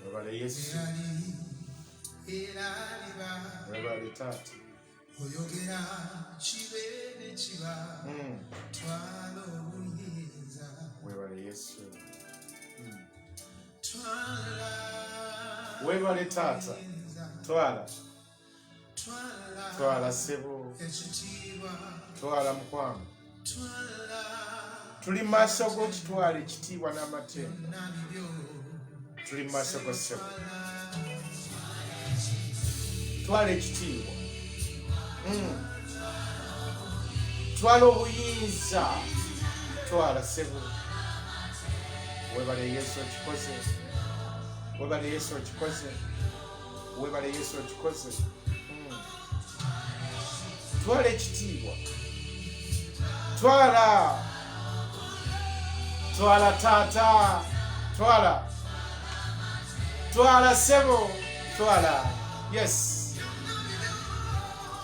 Webale Yesu. Webale Tata. Oyogera chibene chiba twalo buyinza. Webale Yesu. Webale Tata. Twala sebo. Twala mkwano. Tuli maso go kitwala ekitiibwa n'amatendo. Tuli maso go sebo. Twala ekitiibwa. Twala obuyinza. Twala sebo. Webale Yesu okikoze. Webale Yesu okikoze. Webale Yesu okikoze. Twala ekitiibwa. Twala Tata. Twala sebo. Twala. Yes.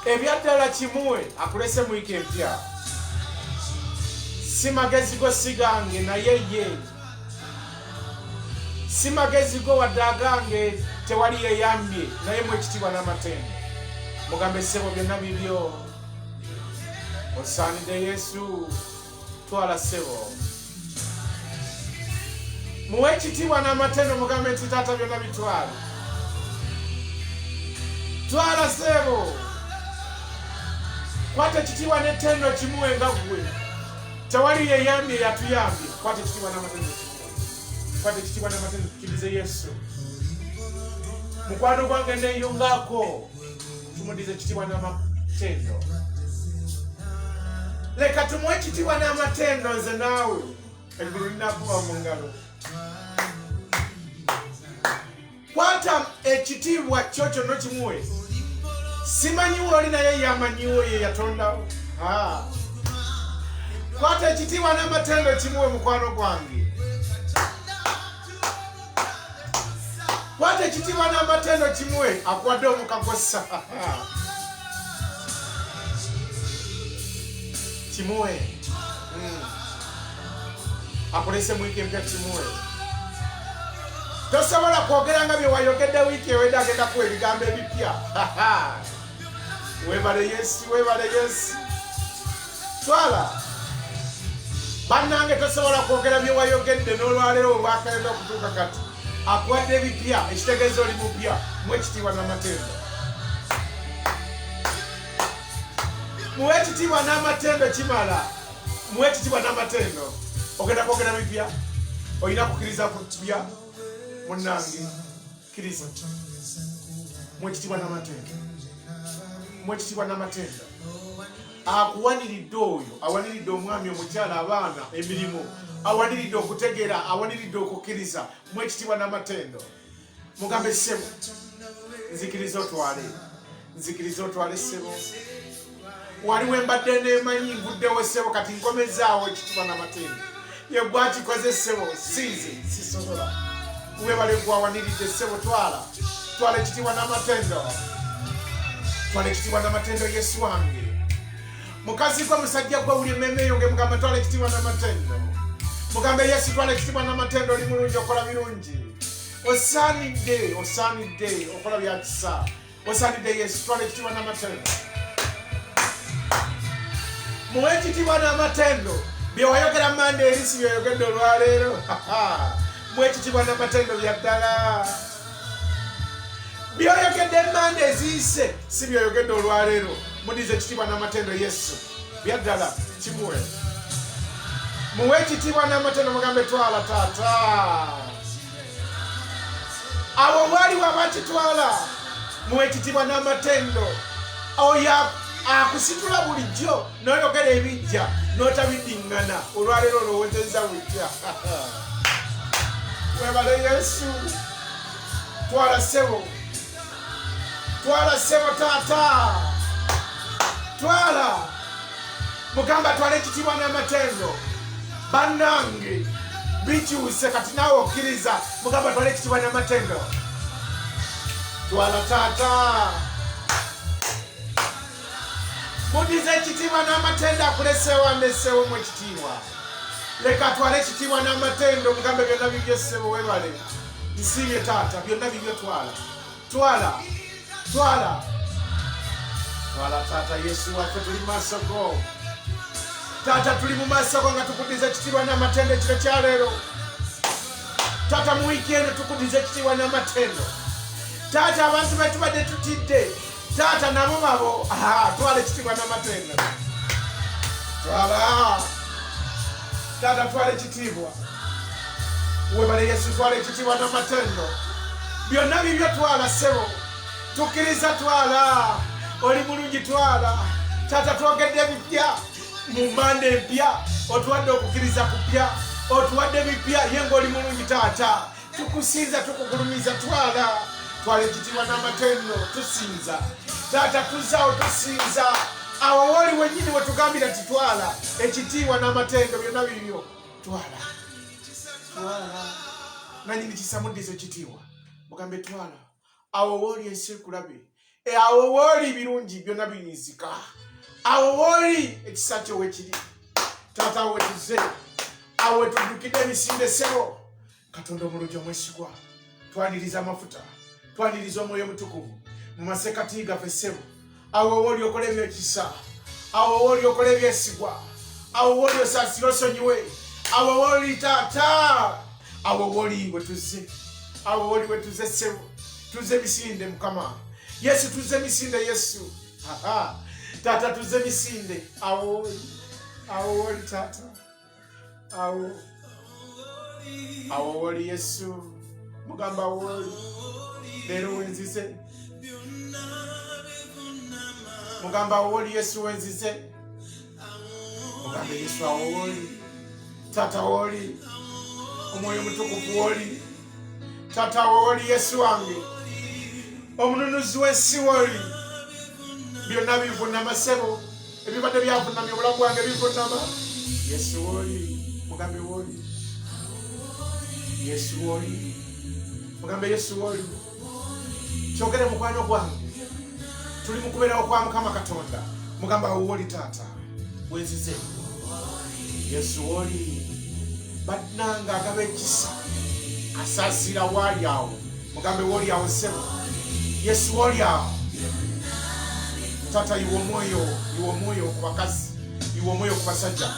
Ebyaddala kimuwe akulese mu wiki empya. Si magezi go sigange naye ye. Si magezi go wadagange tewali yeyambye naye mu ekitiibwa n'amatendo. Mugambe sebo byonna bibyo. Osaanidde Yesu. Twala sebo. Muwe ekitiibwa n'amatendo mugambe nti Taata byonna bitwala. Twala sebo. Kwata ekitiibwa n'ettendo kimuwe nga ggwe. Tewali yeyambye yatuyambye. Kwata ekitiibwa n'amatendo kimuwe. Kwata ekitiibwa n'amatendo tukirize Yesu. Mukwano gwange neeyungako. Tumudize ekitiibwa n'amatendo. Leka tumuwe ekitiibwa n'amatendo nze naawe. Eggulu linakuba mu ngalo. Kwata ekitiibwa kyo kyonna kimuwe. Simanyiwo oli naye yamanyiwo ye yatondawo. Kwata ekitiibwa n'amatendo kimuwe mukwano gwange. Kwata ekitiibwa n'amatendo kimuwe akuwadde omukagosa. Kimuwe. Akulese mu wiki empya kimuwe. Tosobola kwogera nga bye wayogedde wiiki ewedde agenda kuwa ebigambo ebipya. Webale Yesu, webale Yesu. Twala. Bannange tosobola kwogera bye wayogedde n'olwaleero olwakagenda okutuuka kati. Akuwadde ebipya, ekitegeeza oli mupya mu ekitiibwa n'amatendo. Muwe ekitiibwa n'amatendo kimala. Muwe ekitiibwa n'amatendo. Ogenda kwogera bipya. Olina kukkiriza ku bipya. Munnange kkiriza. Muwe ekitiibwa n'amatendo. Muwe ekitiibwa n'amatendo. Akuwaniridde oyo, awaniridde omwami omukyala abaana emirimu. Awaniridde okutegeera, awaniridde okukkiriza. Muwe ekitiibwa n'amatendo. Mugambe sebo. Nzikiriza otwale. Nzikiriza otwale sebo. Waliwo embadde neemanyi nguddewo sebo kati nkomezaawo ekitiibwa n'amatendo. Ye gwakikoze sebo siize sisobola. Webale gwawaniridde sebo twala. Twala ekitiibwa n'amatendo. Twala ekitiibwa n'amatendo Yesu wange. Mukazi gwe musajja gwe uli emmeeyo nge mugambe twala ekitiibwa n'amatendo. Mugambe Yesu twala ekitiibwa n'amatendo oli mulungi okola birungi. Osaanidde okola bya kisa. Osaanidde Yesu twala ekitiibwa n'amatendo. Muwe ekitiibwa n'amatendo. Bye wayogera Mande eri si byoyogedde olwaleero. Muwe ekitiibwa n'amatendo bya ddala. Byoyogedde Mande eziise si byoyogedde olwaleero. Mudize ekitiibwa n'amatendo Yesu. Bya ddala kimuwe. Muwe ekitiibwa n'amatendo mugambe twala Taata. Awo waliwo abakitwala. Muwe ekitiibwa n'amatendo. Oya akusitula bulijjo n'oyogera ebijja n'otabiddingana. Olwaleero olowoozezza bujja. Webale Yesu. Twala sebo. Twala sebo Taata. Twala. Mugamba twala ekitiibwa n'amatendo. Bannange bikyuse kati naawe okkiriza. Mugamba twala ekitiibwa n'amatendo. Twala Taata. Mudize ekitiibwa n'amatendo akuleseewo ameseewo mu ekitiibwa. leka twale ekitiibwa n'amatendo mugambe byonna bibyo ssebo webale nsiibye taata byonna bibyo twala taata Yesu waffe tuli mu maaso go taata tuli mu maaso go nga tukudiza ekitiibwa n'amatendo ekiro kya leero taata mu wiiki eno tukudiza ekitiibwa n'amatendo taata abantu betubadde tutidde taata nabo babo twala ekitiibwa n'amatendo twala taata twala ekitiibwa webale Yesu twala ekitiibwa n'amatendo byonna bibyo twala ssebo tukkiriza twala oli mulungi twala taata twogedde ebipya mu mbanda empya otuwadde okukkiriza kupya otuwadde bipya ye ng'oli mulungi taata tukusinza tukugulumiza twala ekitiibwa n'amatendo tusinza taata tuzaawo tusinza awo woli wennyini wetugambira ti twala ekitiibwa n'amatendo byonna bibyo twala nanyini kisamuddiza ekitiibwa mugambe twala awo woli ensi ekulabe awo woli birungi byonna biyinzika awo woli ekisa kyo wekiri taata awo wetuze awo wetujjukidde emisinde ssebo katonda omulungi omwesigwa twaniriza amafuta twaniriza omwoyo mutukuvu mu masekati gaffe ssebo awo woli okola ebyekisa awo woli okola ebyesigwa awo woli osaasira osonyiwe awo woli taata awo woli wetuze awo woli wetuze ssebo tuze misinde mukama Yesu tuze misinde Yesu taata tuze misinde awo woli taata awo woli Yesu mugamba woli leero wenzize mugamba woli Yesu wenzize mugambe Yesu awo woli taata woli omwoyo mutukuvu woli taata woli Yesu wange omununuzi w'ensi woli byonna bivunama ssebo ebibadde byavunamya obulamu bwange bivunama Yesu woli mugambe woli Yesu woli mugambe Yesu woli kyogere mukwano gwange tuli mu kubeerawo kwa Mukama Katonda mugamba woli taata wenzize Yesu woli bannanga agaba ekisa asaasira wali awo mugambe woli awo ssebo Yesu woli awo taata iwe omwoyo ku bakazi iwe omwoyo ku basajja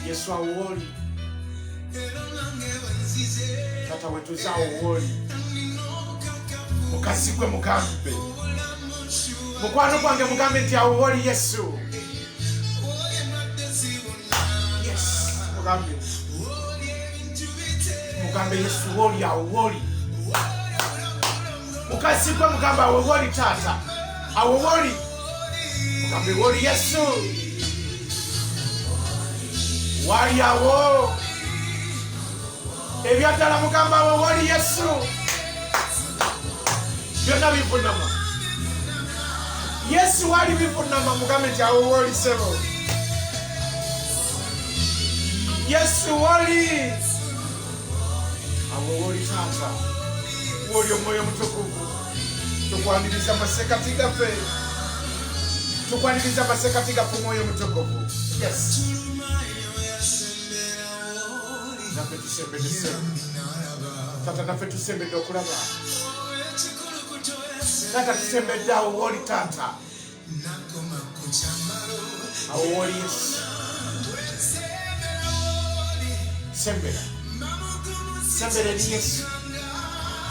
Yesu awo woli taata wetuzaawo woli mukazi gwe mugambe mukwano gwange mugambe nti awo woli Yesu mugambe Yesu woli awo woli mukazi gwe mugambe awo woli taata awo woli mugambe woli Yesu wali awo ebyaddala mugambe awo woli Yesu byonna bivunama Yesu wali bivunama mugambe nti awo woli ssebo Yesu woli awo woli taata woli omwoyo mutukuvu tukwaniriza amasekati gaffe omwoyo mutukuvu yes naffe tusembedde taata naffe tusembedde okulaba taata tusembedde awo woli taata awo woli Yesu sembera eri Yesu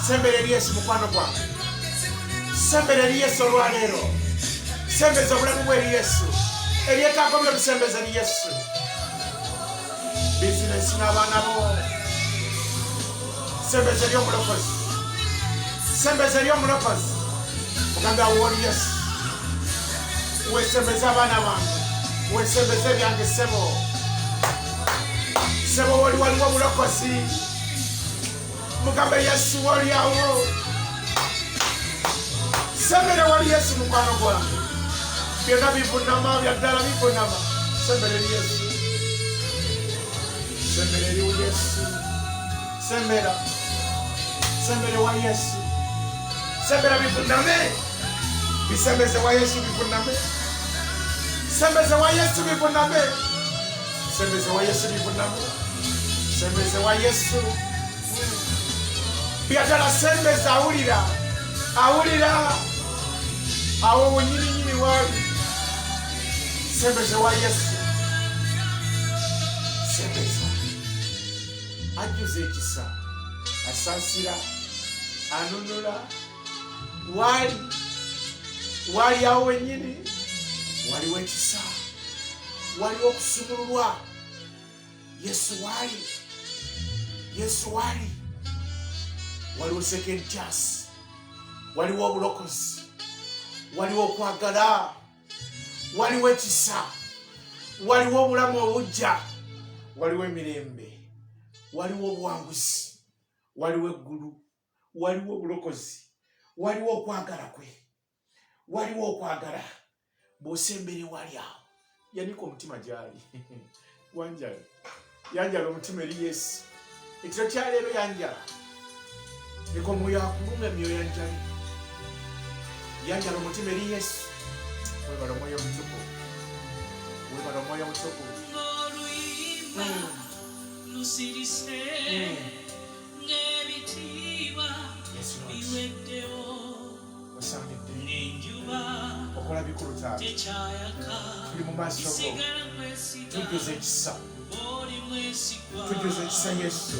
sembera eri Yesu mukwano gwange sembera eri Yesu olwaleero sembeza obulamu bwe eri Yesu eryetaago byo bisembeza eri Yesu bizinesi n'abaana bo sembeza eri omulokozi mugambe awo woli Yesu wesembeza abaana bange wesembeza ebyange ssebo woli waliwo omulokozi mugambe Yesu woli awo sembera wali Yesu mukwano gwange byonna bivunama byaddala bivunama sembera eri Yesu sembera wa Yesu sembera bivuname bisembeze wa Yesu bivuname sembeze wa Yesu bivuname Sembeze wa Yesu bivunamu. Sembeze wa Yesu. Byagala sembeze awulira. Awulira. Awo nyini wali. Sembeze wa Yesu. Sembeze. Ajuze ekisa. Asansira. Anunula. Wali awo wenyini. Waliwo ekisa. Waliwo okusumululwa. Yesu wali. Yesu wali. Waliwo second chance. Waliwo obulokozi. Waliwo okwagala. Waliwo ekisa. Waliwo obulamu obujja. Waliwo emirembe. Waliwo obuwanguzi. Waliwo eggulu. Waliwo obulokozi. Waliwo okwagala kwe. Waliwo okwagala. Bw'osembere wali awo. Yanika omutima gyali. Wanjala. Yanjala omutima eri Yesu. Ekiro kya leero yanjala. Leka omwoyo akuluma emyoyo yanjali. Yanjala omutima eri Yesu. Webala omwoyo omutukuvu. Webala omwoyo omutukuvu. Lusirise ng'ebitiibwa biweddewo n'enjuba tekyayaka tuli mu maaso go. sigala mwesiga Tujjuze ekisa. oli mwesigwa Tujjuze ekisa Yesu.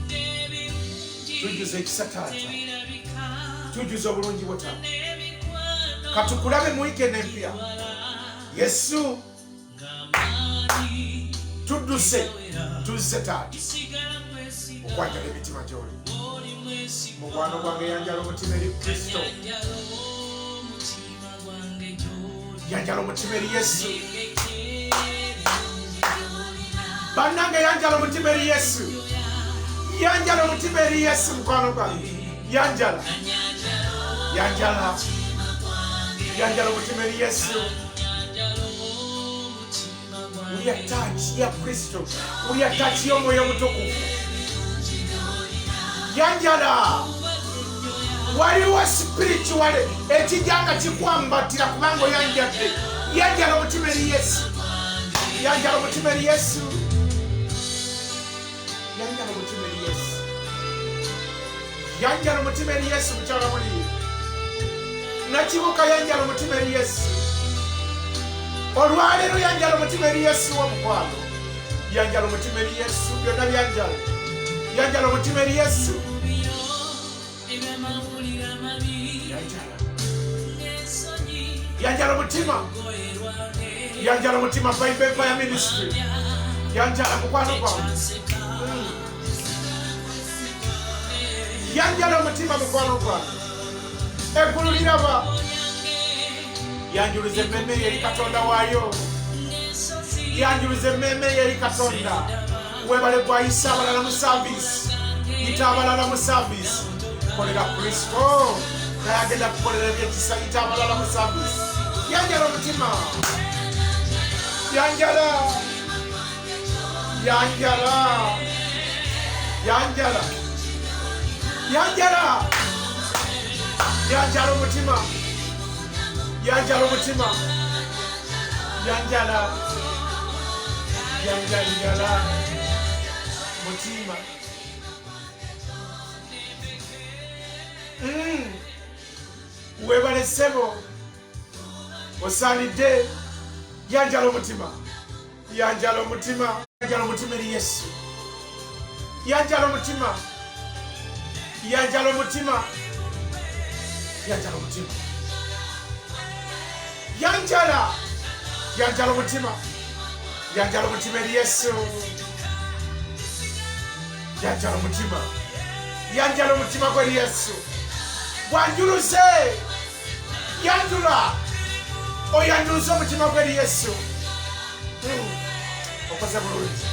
n'ebirungi Tujjuze ekisa Taata. tebirabika Tujjuze obulungi bwo Taata. n'emikwano Katukulabe mu weekend empya. Yesu ng'amaanyi tudduse. Tuzze Taata. sigala mwesiga Okwanjala emitima gy'oli. oli mwesigwa Mukwano gwange yanjala omutima eri Kristo. yanjala omutima gwange gy'oli Yanjala omutima eri Yesu. Bannange yanjala omutima eri Yesu. Yanjala omutima eri Yesu mukwano gwange. Yanjala. Yanjala. Yanjala omutima eri Yesu. Uli attaki ya Kristo. Uli attaki y'omwoyo omutukuvu. Yanjala. Waliwo spiritual ekijanga kikwambatira kubanga oyanjadde. Yanjala omutima eri Yesu. Yanjala omutima eri Yesu. Yanjala omutima eri Yesu. Yanjala omutima eri Yesu mukyala muli. Nakibuka yanjala omutima eri Yesu. Olwaleero yanjala omutima eri Yesu w'omukwano. Yanjala omutima eri Yesu. Byonna byanjala. Yanjala omutima eri Yesu. Yanjala. Yanjala omutima. Yanjala omutima Bible Empire Ministry. Yanjala mukwano gwange. Yanjala omutima mukwano gwange. Eggulu liraba. Yanjuluza emmeme eri Katonda waayo. Yanjuluza emmeme eri Katonda. Webale gwayisa abalala mu service. Yita abalala mu service. Kolera Kristo. Naye agenda kukolera ebyekisa yita abalala mu service. Yanjala omutima. Yanjala. Yanjala. Yanjala. Yanjala. Yanjala omutima. Yanjala omutima. Yanjala. Yanjala. Mutima. Webale sebo. Osanidde. Yanjala omutima. Yanjala omutima. Yanjala omutima eri Yesu. Yanjala omutima. Yanjala omutima. Yanjala omutima. Yanjala. Yanjala omutima. Yanjala omutima eri Yesu. Yanjala omutima. Yanjala omutima gw'eri Yesu. Wanjuluze. Yanjula. Oyanjuluze omutima gw'eri Yesu. Okoze bulungi.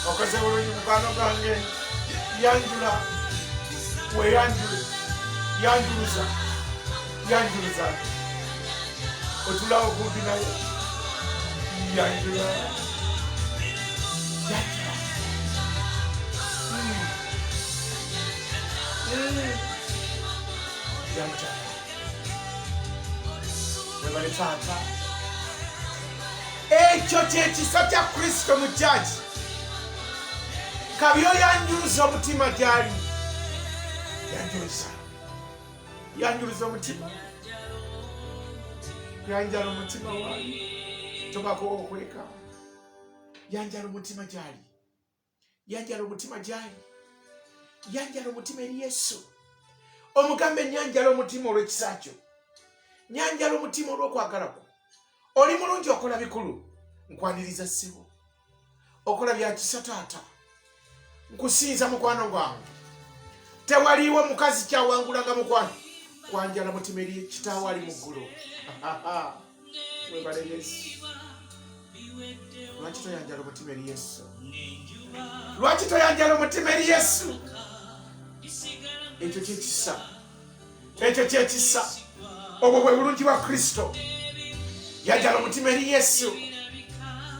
Okoze bulungi mukwano gwange. Yanjula. Weyanjule. Yanjuluza. Yanjuluza. Otulawo kumpi naye. Yanjula. Yanjula. Yanjula. Webale Taata. ekyo kyekisa kya Kristo mu church. Kabyo yanjuluza omutima gyali. Yanjuluza omutima. Yanjala omutima wali. Tobako okweka. Yanjala omutima gyali. Yanjala omutima gyali. Yanjala omutima eri Yesu. Omugambe nyanjala omutima olw'ekisa kyo. Nyanjala omutima olw'okwagala kwo. Oli mulungi okola bikulu. Nkwaniriza ssebo. Okola bya kisa taata. Nkusinza mukwano gwange. Tewaliwo mukazi kyawangulanga mukwano. Kwanjala mutima eri kitaawo ali mu ggulu. Webale Yesu. Lwaki toyanjala omutima eri Yesu? Lwaki toyanjala omutima eri Yesu? Ekyo kyekisa. Ekyo kyekisa. Obwo bwe bulungi bwa Kristo. Yanjala omutima eri Yesu.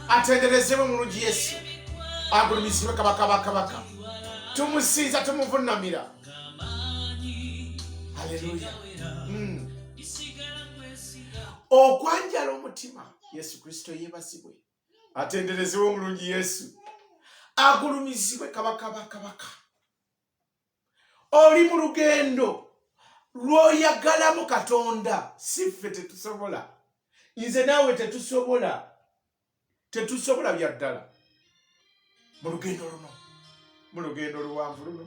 Atenderezebwe mulungi Yesu. Agulumizibwe kabaka. Tumusinza tumuvunamira. Haleluya. Okwanjala omutima Yesu Kristo yebasibwe. Atenderezebwe mulungi Yesu. Agulumizibwe kabaka. Oli mu lugendo lw'oyagalamu Katonda. Siffe tetusobola. Nze naawe tetusobola. Tetusobola bya ddala. Mu lugendo luno. Mu lugendo luwanvu luno.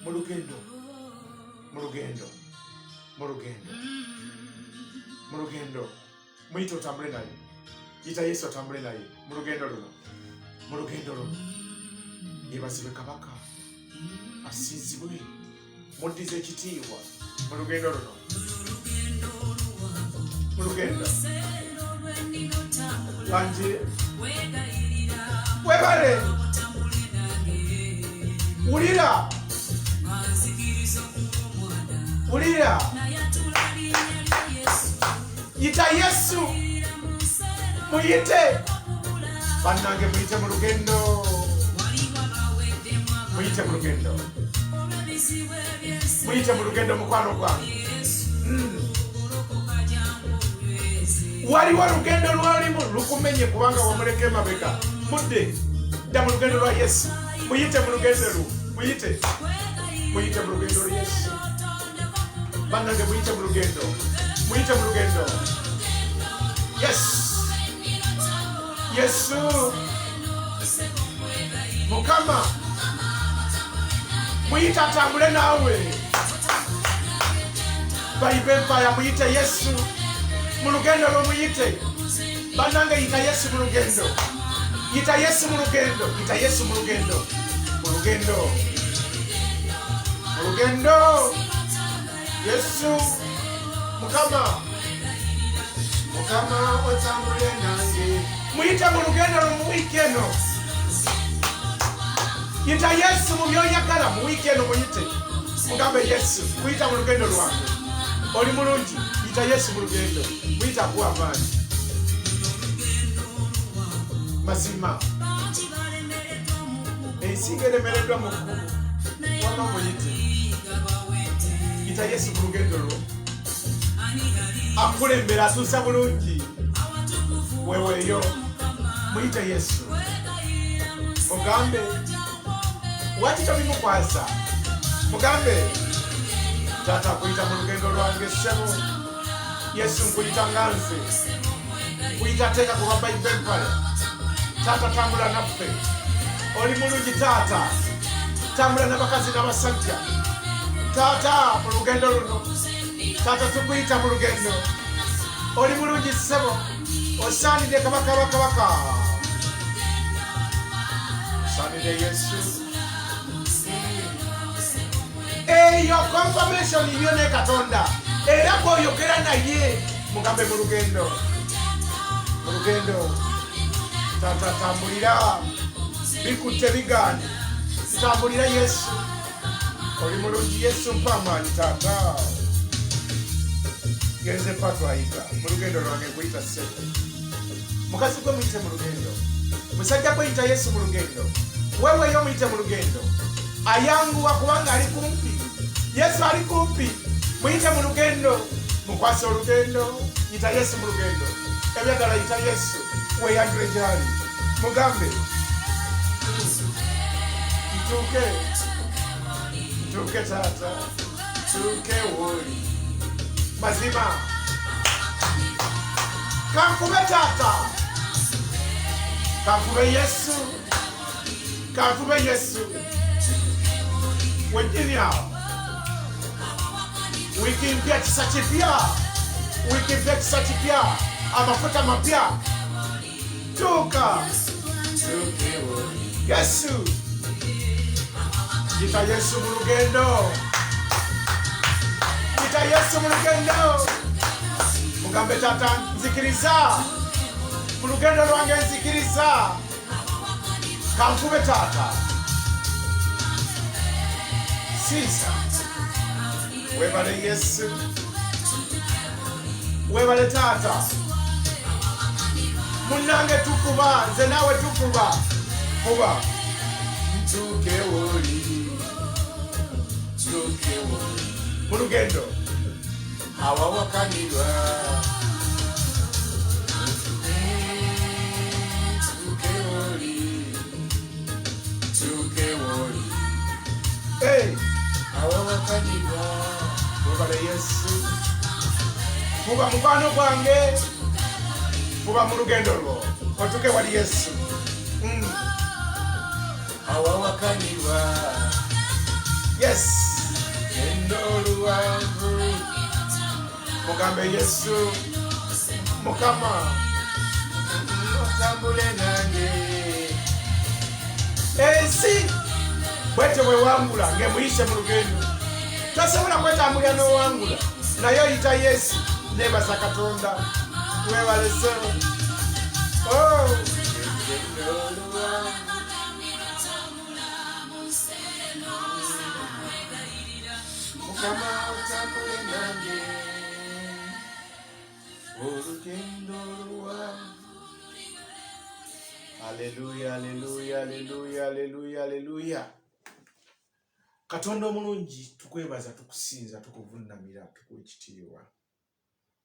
Mu lugendo. Muyita otambule naye. Yita Yesu otambule naye. Mu lugendo luno. Yebazibwe kabaka. Asinzibwe. Muddize ekitiibwa. Mu lugendo luno. Banjire. Webale. Wulira. Yita Yesu. Muyite. Bannange muyite mu lugendo. Muyite mu lugendo mukwano gwange. Waliwo lugendo lwalimu lukumenye kubanga wamuleka emabega. Mudde dda mu lugendo lwa Yesu. Muyite mu lugendo lu. Muyite mu lugendo lwa Yesu. Bannange muyite mu lugendo. Yesu. Mukama. Muyite atambule naawe. Bayibempaya muyite Yesu. Mu lugendo lwo muyite. Bannange yita Yesu mu lugendo. Yesu. Mukama otambule nange. Muyite mu lugendo lwo mu weekend. Yita Yesu mu byoyagala mu weekend muyite. Mugambe Yesu. Muyita mu lugendo lwange. Oli mulungi. Yita Yesu mu lugendo. Muyita kuwa amaanyi. Mazima. Ensinga eremereddwa mu kkubo. Wama muyite. Yita Yesu mu lugendo lwo. Akulembera asuusa bulungi. Weweeyo. Muyite Yesu. Mugambe. Waki tobimukwasa? Mugambe. Taata kuyita mu lugendo lwange ssebo. Yesu nkuyita nga nze. Nkuyita teeka ku babayibempale. Taata tambula naffe. Oli mulungi taata. Tambula n'abakazi n'abasajja. Taata mu lugendo luno. Taata tukuyita mu lugendo. Oli mulungi ssebo. Osaanidde kabaka. Osaanidde Yesu. Eyo confirmation iliyo ne Katonda. Era bw'oyogera naye mugambe mu lugendo. Taata tambulira. Bikutte bigaane. Tambulira Yesu. Oli mulungi Yesu mpa amaanyi taata. Genze patwayita. Mu lugendo lwange nkuyita ssebo. Mukazi gwe muyite mu lugendo. Musajja gwe yita Yesu mu lugendo. Weweeyo muyite mu lugendo. Ayanguwa kubanga ali kumpi. Yesu ali kumpi. Muyite mu lugendo. Mukwase olugendo. Yita Yesu mu lugendo. ebyagala yita Yesu weyagire gyali mugambe tuke tata tuke woli mazima kankube tata kankube Yesu Virginia wiki mpya kisa kipya amafuta mapya tuka Yesu Jita Yesu mu lugendo mugambe tata nzikiriza mu lugendo lwange nzikiriza kankube tata sisa webale Yesu webale tata munange tukuba nze nawe tukuba kuba tuke woli mu lugendo awawakanirwa tuke woli awawakanirwa webale Yesu kuba mukwano gwange kuba mu lugendo lwo otuke wali Yesu awawakanirwa yes endoluwangu mugambe Yesu mukama otambule nange ensi bwete wewangula ngemuyise mu lugendo tasobola kwetambulira n'owangula naye oyita Yesu nebaza Katonda wewalese mukama otambule nange olugendo lwange Haleluya, haleluya, haleluya, haleluya, haleluya. Katonda omulungi tukwebaza tukusinza tukuvunamira tukuwa ekitiibwa.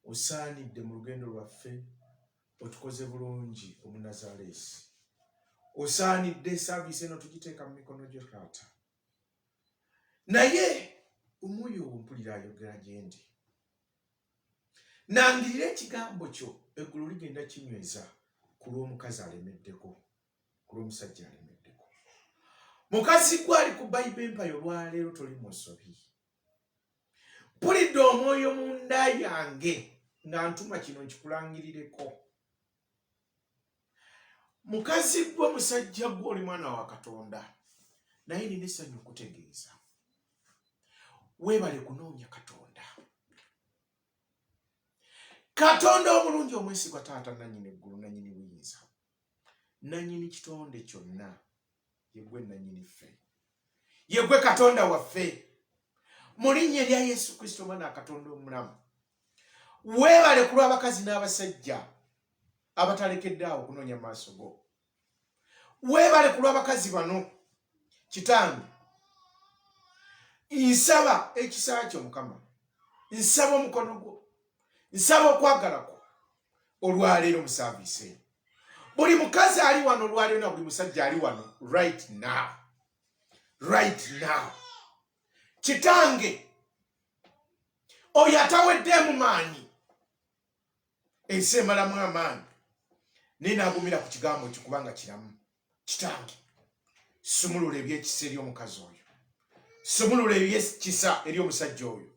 Osaanidde mu lugendo lwaffe otukoze bulungi omunazaalesi. Osaanidde saaviisi eno tugiteeka mu mikono gyo Taata. Naye omwoyo ompulira ayogera gye ndi. Nangirira ekigambo kyo eggulu ligenda kinyweza ku lw'omukazi alemeddeko, ku lw'omusajja alemeddeko. Mukazi gwali ku Bayibuli empayo olwaleero toli mu nsobi. Mpulidde omwoyo mu nda yange nga ntuma kino nkikulangirireko. Mukazi gwe musajja gwe oli mwana wa Katonda, naye nina essanyu okutegeeza. Weebale kunoonya Katonda. Katonda omulungi omwesigwa Taata nannyini eggulu nannyini buyinza. Nannyini kitonde kyonna. Yegwe nannyini ffe. Yegwe Katonda waffe. Mu linnya lya Yesu Kristo mwana wa Katonda omulamu. Weebale ku lw'abakazi n'abasajja abatalekedde awo okunoonya maaso go. Weebale ku lw'abakazi bano. Kitange. Nsaba ekisa kyo Mukama. Nsaba omukono gwo. Nsaba okwagala kwo olwaleero mu saaviisi eno. Buli mukazi ali wano olwaleero na buli musajja ali wano right now. Right now. Kitange oyo atawedde mu maanyi ensi emalamu amaanyi naye n'agumira ku kigambo ekyo kubanga kiramu. Kitange sumulula ebyekisa eri omukazi oyo. Sumulula ebyekisa eri omusajja oyo.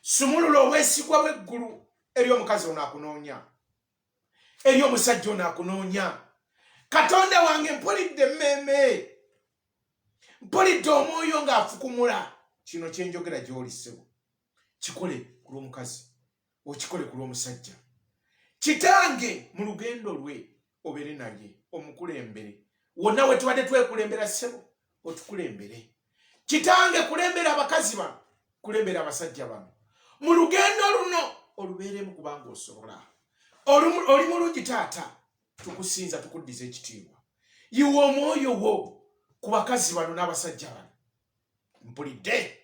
Sumulula obwesigwa bw'eggulu eri omukazi ono akunoonya. Eri omusajja ono akunoonya. Katonda wange mpulidde emmeeme. Mpulidde omwoyo ng'afukumula. Kino kye njogera gy'oli ssebo. Kikole ku lw'omukazi. Okikole ku lw'omusajja. Kitange mu lugendo lwe obeere naye omukulembere. Wonna we tubadde twekulembera ssebo otukulembere. Kitange kulembera abakazi bano. Kulembera abasajja bano. Mu lugendo luno olubeeremu kubanga osobola. Oli mulungi Taata, tukusinza tukuddiza ekitiibwa. Yiwa omwoyo wo ku bakazi bano n'abasajja bano. Mpulidde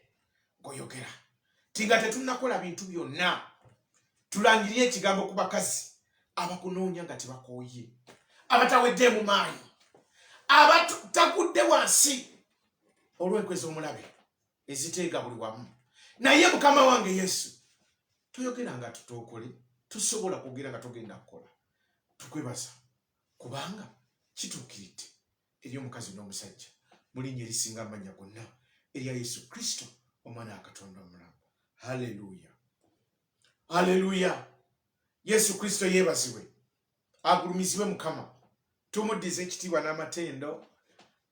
ng'oyogera. Tinga tetunnakola bintu byonna. Tulangirire ekigambo ku bakazi. abakunoonya nga tebakooye, abatawedde mu maanyi, abatakudde wansi olw'enkwezi omulabe eziteega buli wamu. Naye Mukama wange Yesu, toyogera nga tutookole, tusobola kugera nga togenda kukola. Tukwebaza kubanga kituukiridde eri omukazi n'omusajja mu linnya erisinga amannya gonna erya Yesu Kristo omwana wa Katonda omulamu. Haleluya, haleluya. Yesu Kristo yeebazibwe, agulumizibwe Mukama. Tumuddize ekitiibwa n'amatendo.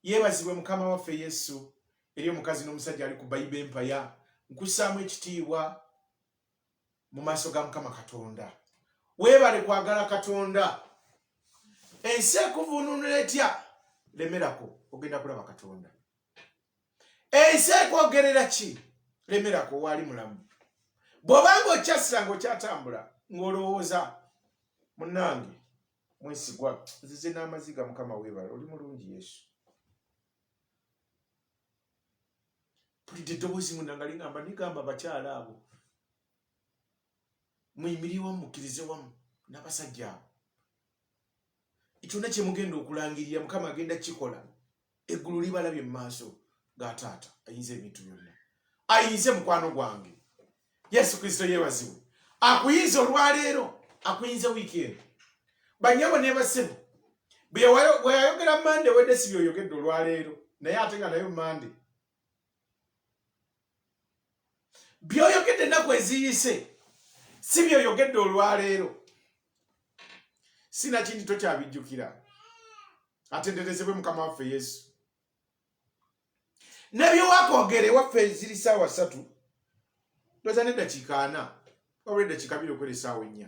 Yeebazibwe Mukama waffe Yesu eri omukazi n'omusajja ali ku Bayiba empaya. Nkussaamu ekitiibwa mu maaso ga Mukama Katonda. Weebale kwagala Katonda. Ensi ekuvununula etya, lemerako, ogenda kulaba Katonda. Ensi ekwogerera ki, lemerako, waali mulamu. Bw'obanga okyasira ng'okyatambula ng'olowooza munnange mwesigwa, nzize n'amaziga Mukama weebale, oli mulungi Yesu. Mpulidde eddoboozi munnanga lingamba, nigamba abakyala abo muyimiri wamu, mukkirize wamu n'abasajja abo. Kyonna kye mugenda okulangirira Mukama agenda kikola. Eggulu libalabye mu maaso ga Taata ayinza ebintu byonna. Ayinze mukwano gwange. Yesu Kristo yeebazibwe. Akuyinza olwaleero, akuyinza wiiki eno. Bannyabo ne basebo bwe yayogera Mande wedde si byoyogedde olwaleero, naye ate nga nayo Mande. Byoyogedde ennaku eziyise si byoyogedde olwaleero. Sina kindi tokyabijjukira. Atenderezebwe Mukama waffe Yesu. Nebyo wakoogere waffe ziri ssaawa 3 ndoza n'eddakiika 4 wabula eddakiika 2 okwera essaawa 4.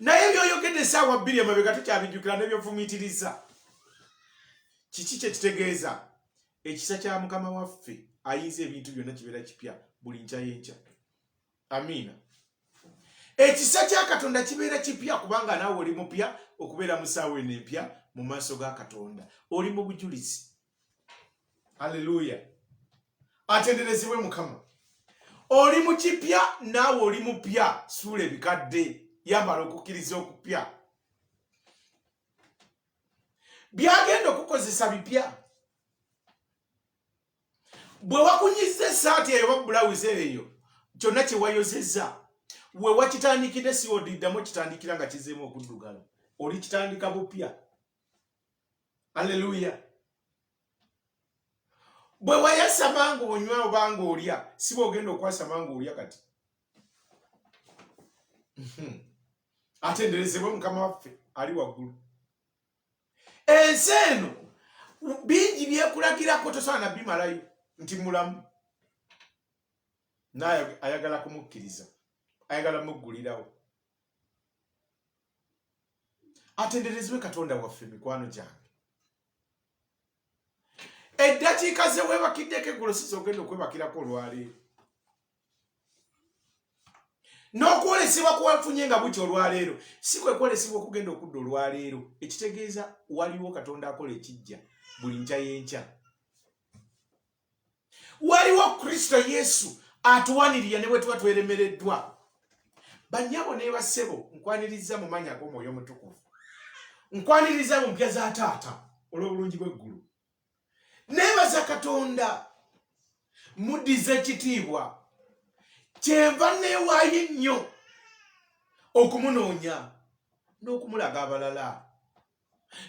Naye byoyogedde essaawa 2 emabega tokyabijjukira n'ebyofumiitiriza. Kiki kye kitegeeza? Ekisa kya Mukama waffe ayinza ebintu byonna kibeera kipya buli nkya y'enkya. Amiina. Ekisa kya Katonda kibeera kipya kubanga naawe oli mupya okubeera mu ssaawa eno empya mu maaso ga Katonda. Oli mu bujulizi. Haleluya. Atenderezebwe Mukama. Oli mu kipya naawe oli mupya, suula ebikadde, yambala okukkiriza okupya. Byagenda okukozesa bipya. Bwe wakunyiza essaati eyo oba bulawuzi eyo, kyonna kye wayozezza, we wakitandikidde si odiddamu kitandikira nga kizeemu okuddugala. Oli kitandika bupya. Haleluya. Bwe wayasa mango onywa obanga olya, si bw'ogenda okwasa mango olya kati. Atenderezebwe Mukama waffe ali waggulu. Ensi eno bingi byekulagirako tosaana bimalayo nti mulamu. Naye ayagala kumukkiriza, ayagala muggulirawo. Atenderezebwe Katonda waffe mikwano gyange. Eddakiika ze weebakiddeko eggulo si z'ogenda okwebakirako olwaleero. N'okwolesebwa kwewafunye nga butyo olwaleero si kwe kwolesebwa okugenda okudda olwaleero. Ekitegeeza waliwo Katonda akola ekijja buli nkya y'enkya. Waliwo Kristo Yesu atuwanirira ne bwe tuba tweremereddwa. Bannyabo ne bassebo, nkwaniriza mu mannya g'Omwoyo Omutukuvu. Nkwaniriza mu mpya za Taata olw'obulungi bw'eggulu. Neebaza Katonda, muddize ekitiibwa, kyenva neewaayo ennyo okumunoonya n'okumulaga abalala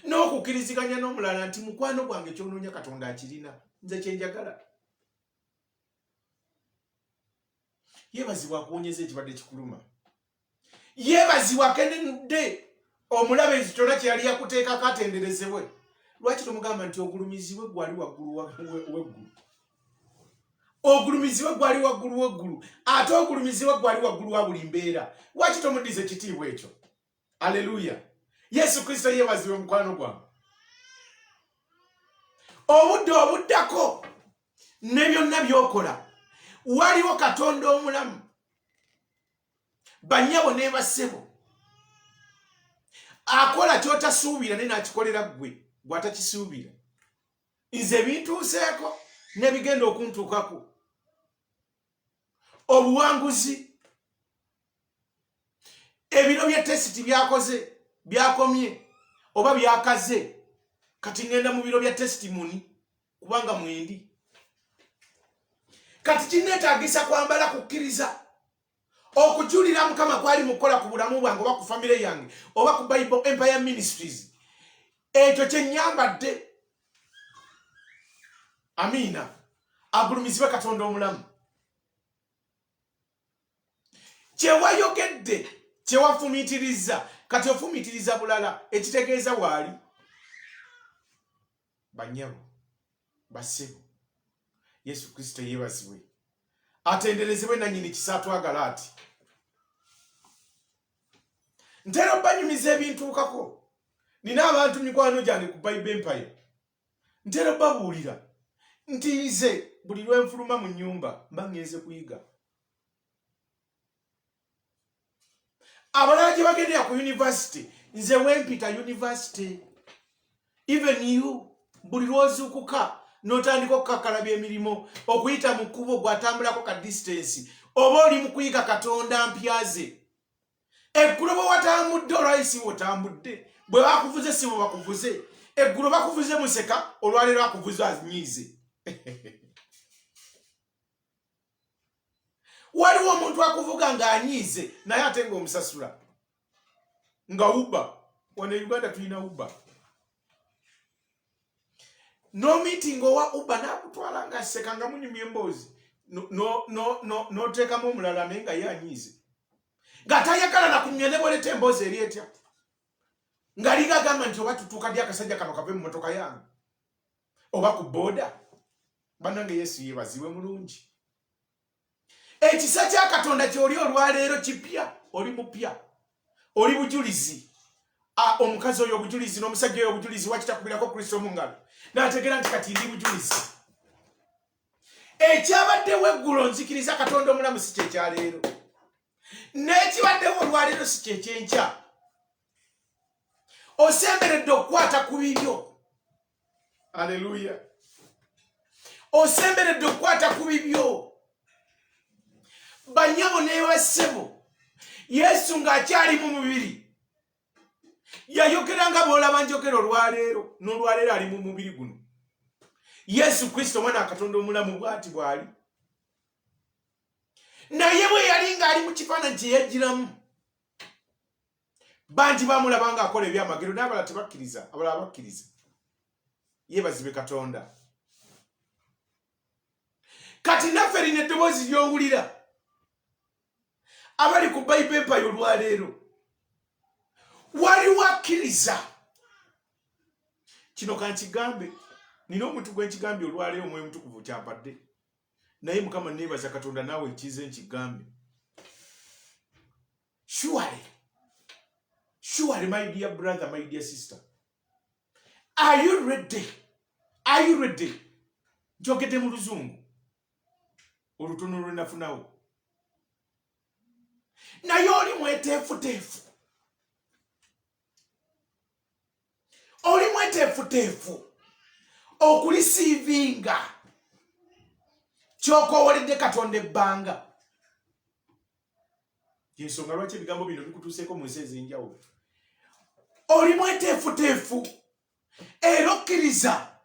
n'okukkiriziganya n'omulala nti mukwano gwange ky'onoonya Katonda akirina, nze kye njagala. Yeebazibwa akuwonyeza ekibadde kikuluma. Yeebazibwa akenenudde omulabe ekyo kyonna kye yali yakuteekako atenderezebwe. Lwaki tomugamba nti ogulumizibwe gwali waggulu w'eggulu? Ogulumizibwe gwali waggulu w'eggulu, ate ogulumizibwe gwali waggulu wa buli mbeera. Lwaki tomuddiza ekitiibwa ekyo? Aleluya. Yesu Kristo yeebazibwe mukwano gwange. Obudde obuddako ne byonna by'okola, waliwo Katonda omulamu. Bannyabo ne bassebo, akola ky'otasuubira naye n'akikolera ggwe bw'atakisuubira. Nze bintuuseeko n'ebigenda okuntuukako. Obuwanguzi, ebiro bya test byakoze byakomye oba byakaze kati ngenda mu biro bya testimony kubanga mwendi kati kinetagisa kwambala kukkiriza okujulira mukama kwali mukola ku bulamu bwange oba ku family yange oba ku Bible Empire Ministries ekyo kyenyambadde amina agulumizibwe Katonda omulamu kyewayogedde kyewafumitiriza kati ofumitiriza bulala ekitegeeza waali banyabo basebo Yesu Kristo yebazibwe atenderezebwe nanyini kisatwagala ati ntero banyumiza ebintuukako nina abantu mikwano gyange ku Bible Empire ntero babuulira nti nze buli lwenfuluma mu nnyumba mba ngenze kuyiga abalala gye bagendera ku university nze wempita university even you buli lwozuukuka n'otandika okukakalabya emirimu okuyita mu kkubo gw'atambulako ka distance oba oli mu kuyiga Katonda mpyaze eggulo bwe watambudde olwayisi otambudde bwe bakuvuze si bwe bakuvuze eggulo bakuvuze museka olwaleero bakuvuze anyiize waliwo omuntu akuvuga ng'anyiize naye ate ng'omusasula nga uba wano Uganda tulina uba no meeting owa uba nakutwala nga aseka nga munyumya emboozi n'oteekamu omulala naye nga yanyiize ng'atayagala nakumya ne bwoleta emboozi eri etya nga ligagamba nti oba tutuuka dy akasajja kano kave mu motoka yange oba ku booda bannange Yesu yeebazibwe mulungi ekisa kya Katonda kyoli olwaleero kipya oli mupya oli bujulizi omukazi oyo obujulizi n'omusajja oyo obujulizi wakitakubirako Kristo mu ngalo n'ategeera nti kati ndi bujulizi ekyabaddewo eggulo nzikiriza Katonda omulamu si kyekyaleero n'ekibaddewo olwaleero si kyekyenkya osemberedde okukwata ku bibyo aleluya osemberedde okukwata ku bibyo banyabo ne basebo Yesu ng'akyali mu mubiri yayogeranga bw'olaba njogera olwaleero n'olwaleero ali mu mubiri guno Yesu Kristo mwana wa Katonda omulamu bw'ati bw'ali naye bwe yali ng'ali mu kifaananyi kye yajjiramu bangi bamulaba ng'akola ebyamagero n'abalala tebakkiriza abalala bakkiriza yeebazibwe Katonda kati naffe lina eddoboozi ly'owulira abali ku Bible Empire olwaleero waliwo akkiriza kino kankigambe nina omuntu gwe nkigambye olwaleero omwoyo mutukuvu kyampadde naye Mukama neebaza Katonda naawe ekize nkigambe surely my dear brother my dear sister are you ready njogedde mu luzungu olutono lwenafunawo naye oli mweteefuteefu okulisiivinga ky'okoowoledde Katonda ebbanga yensonga lwaki ebigambo bino bikutuuseeko mu nsi ez'enjawulo oli mweteefuteefu era okkiriza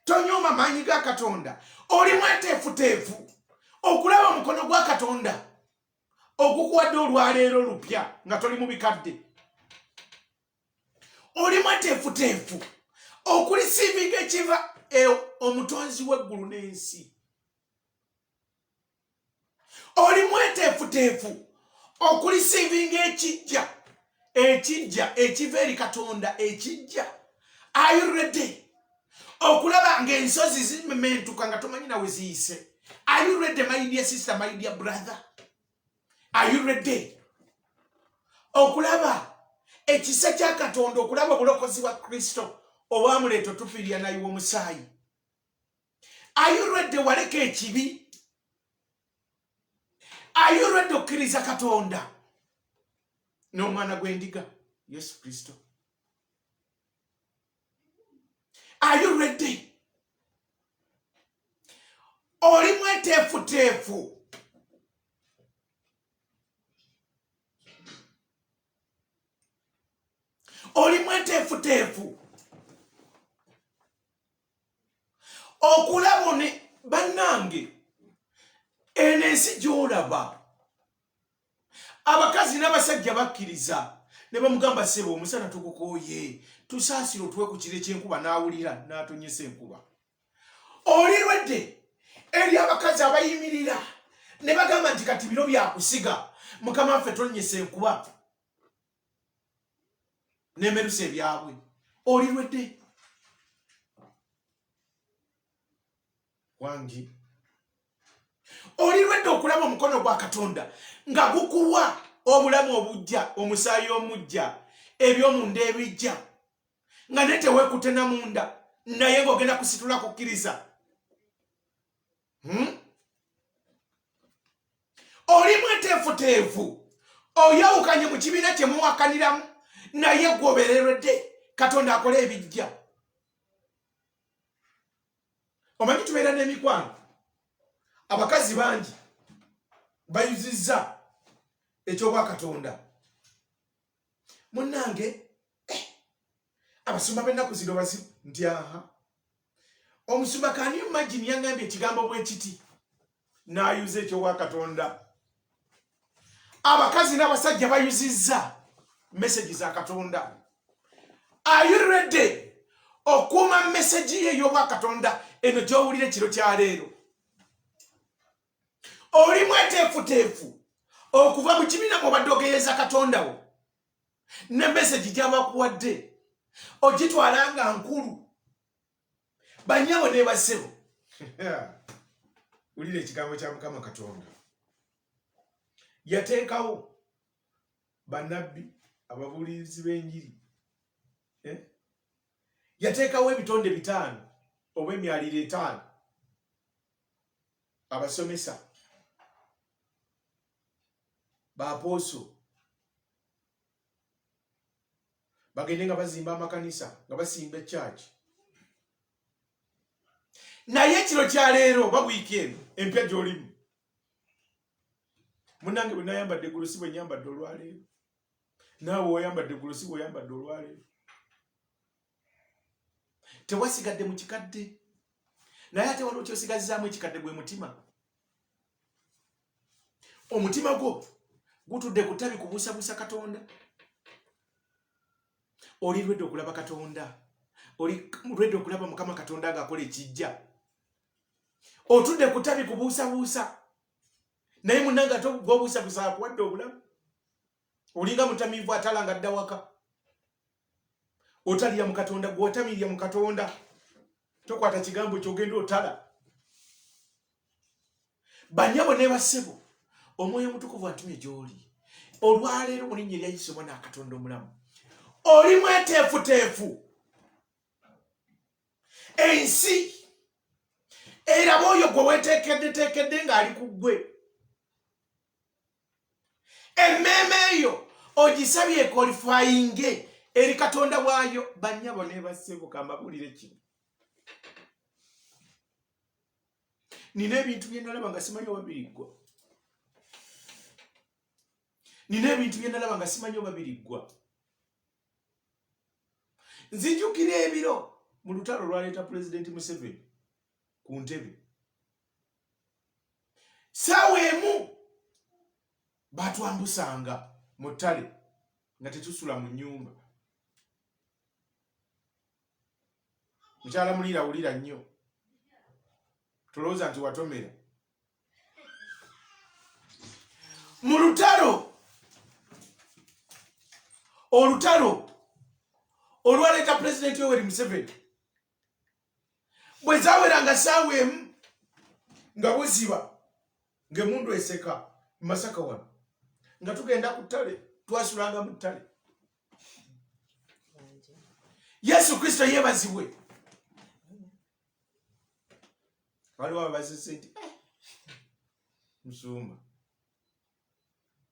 tonyooma maanyi ga Katonda oli mweteefuteefu okulaba omukono gwa Katonda ogukuwadde olwaleero lupya nga toli mu bikadde oli mweteefuteefu okulisiivinga ekiva omutonzi w'eggulu n'ensi oli mweteefuteefu okulisiivinga ekijja ekiva eri Katonda ekijja are you ready okulaba ng'ensozi zimementuka nga tomanyi nawe ziyise are you ready my dear sister my dear brother are you ready okulaba ekisa kya Katonda okulaba obulokozi bwa Kristo obwamuleeta otufiirya nayiwa omusaayi are you ready waleka ekibi are you ready okkiriza Katonda n'omwana gw'endiga Yesu Kristo are you ready oli mweteefuteefu okulabone bannange enensi gyolaba abakazi n'abasajja bakkiriza ne bamugamba sebo omusana tukukoye tusaasiro tuwe ku kire ky'enkuba n'awulira n'atonyesa enkuba olirwedde eri abakazi abayimirira ne bagamba nti kati biro byakusiga mukama waffe tonyesa enkuba n'emerusa ebyabwe olirwedde wangi olirwedde okulaba omukono gwa Katonda nga gukuwa obulamu obujja omusaayi omujja ebyomunda ebijja nga ne teweekute na munda naye ng'ogenda kusitula kukkiriza oli mweteefuteefu oyawukanye mu kibiina kye muwakaniramu naye gwobereredde Katonda akole ebijja omanyi tubeera n'emikwano abakazi bangi bayuzizza ekyobwa Katonda munnange abasumba b'ennaku zino bazibu nti aha omusumba kani imagine yangambye ekigambo bwe kiti n'ayuza ekyobwa Katonda abakazi n'abasajja bayuzizza message za Katonda. Are you ready okuuma message y'obwa Katonda eno gy'owulira ekiro kya leero? Oli mweteefuteefu okuva mu kibiina mubadde ogeyeeza Katonda wo ne message gy'abakuwadde ogitwala nga nkulu banyawo ne basebo. Wulira ekigambo kya Mukama Katonda yateekawo bannabbi ababuulizi b'enjiri, yateekawo ebitonde 5 oba emyaliro 5 abasomesa baaposo bagende nga bazimba amakanisa nga basimba echurch. Naye ekiro kya leero babwiiki eno empya gy'olimu munnange bwe nayambadde gulusi bwe nyambadde olwaleero naawe oyambadde gulusi bwe oyambadde olwaleero tewasigadde mu kikadde naye ate waliwo kyosigazizaamu ekikadde gwe mutima. Omutima gwo gutudde ku ttabi kubuusabuusa Katonda. Oli lwedde okulaba Katonda, oli lwedde okulaba Mukama Katonda ng'akola ekijja. Otudde ku ttabi kubuusabuusa naye munnange ate gw'obuusabuusa akuwadde obulamu. Olinga mutamiivu atalanga dda waka. Otalira mu Katonda, gw'otamirira mu Katonda tokwata kigambo ky'ogenda otala. Bannyabo ne bassebo Omwoyo Omutukuvu antumye gy'oli olwaleero mu linnya erya Yesu Omwana wa Katonda omulamu. Oli mweteefuteefu ensi eraba oyo gwe weteekeddeteekedde ng'ali ku ggwe. Emmeeme eyo ogisabye ekolifayinge eri Katonda waayo. Bannyabo ne bassebo kambabuulire kino. Nina ebintu bye nalaba nga simanyi oba biriggwa. Nina ebintu bye nalaba nga simanyi oba biriggwa. Nzijukira ebiro mu lutalo lwaleeta Pulezidenti Museveni ku ntebe. Ssaawa emu batwambusanga mu ttale nga tetusula mu nnyumba. Mukyala Muliira wulira nnyo. Tulowooza nti watomera. Mu lutalo olwaleeta Pulezidenti Yoweri Museveni bwe zaaweranga ssaawa emu nga buziba ng'emundu eseka mu Masaka wano nga tugenda ku ttale twasulanga mu ttale. Yesu Kristo yeebazibwe. Waliwo abazise nti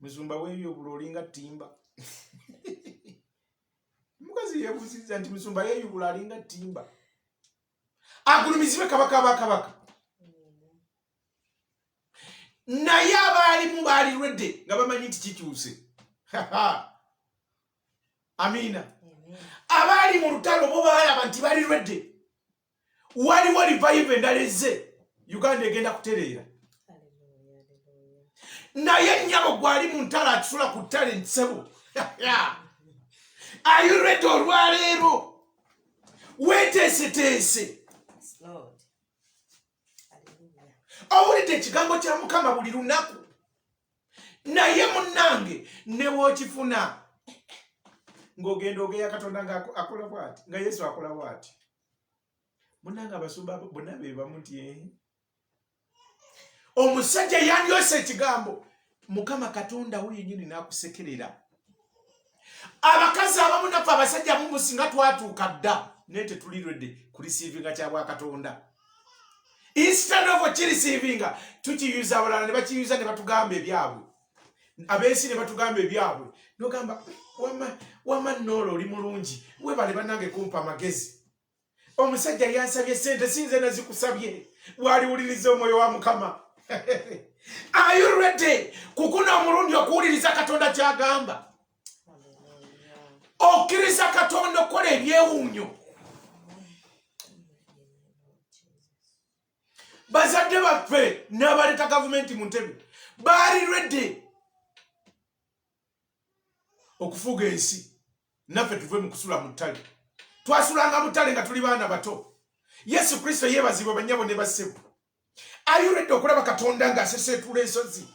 musumba weeyubula olinga ttimba. Mukazi yeebuuzizza nti musumba yeeyubula alinga ttimba. Agulumizibwe kabaka abakabaka. Naye abaalimu baali lwedde nga bamanyi nti kikyuse. Amiina. Abaali mu lutalo bo baalaba nti bali lwedde waliwo revive endaleze Uganda egenda kutereera naye nnyabo gwali mu ntala atusula ku ttale nsebo are you ready olwaleero weeteeseteese owulidde ekigambo kya Mukama buli lunaku naye munnange ne wookifuna ng'ogenda ogeya Katonda ng'akola bw'ati nga Yesu akola bw'ati munnange abasumba bonna be bamu nti omusajja yandyose ekigambo Mukama Katonda we yennyini n'akusekerera abakazi abamu naffe abasajja mu singa twatuuka dda naye tetulirwedde kurisiivinga kya bwa Katonda instead of kirisiivinga tukiyuza abalala ne bakiyuza ne batugamba ebyabwe abeesi ne batugamba ebyabwe nogamba wama Noolo oli mulungi webale bannange kumpa amagezi omusajja yansabye sente sinze nazikusabye waliwuliriza omwoyo wa Mukama are you ready kukuna omulundi okuwuliriza Katonda kyagamba okkiriza Katonda okola ebyewuunyo bazadde baffe n'abaleeta gavumenti mu ntebe baali ready okufuga ensi naffe tuve mu kusula mu ttale twasulanga mu ttale nga tuli baana bato Yesu Kristo yeebazibwa bannyabo ne bassebo are you ready okulaba Katonda ng'aseseetula ensozi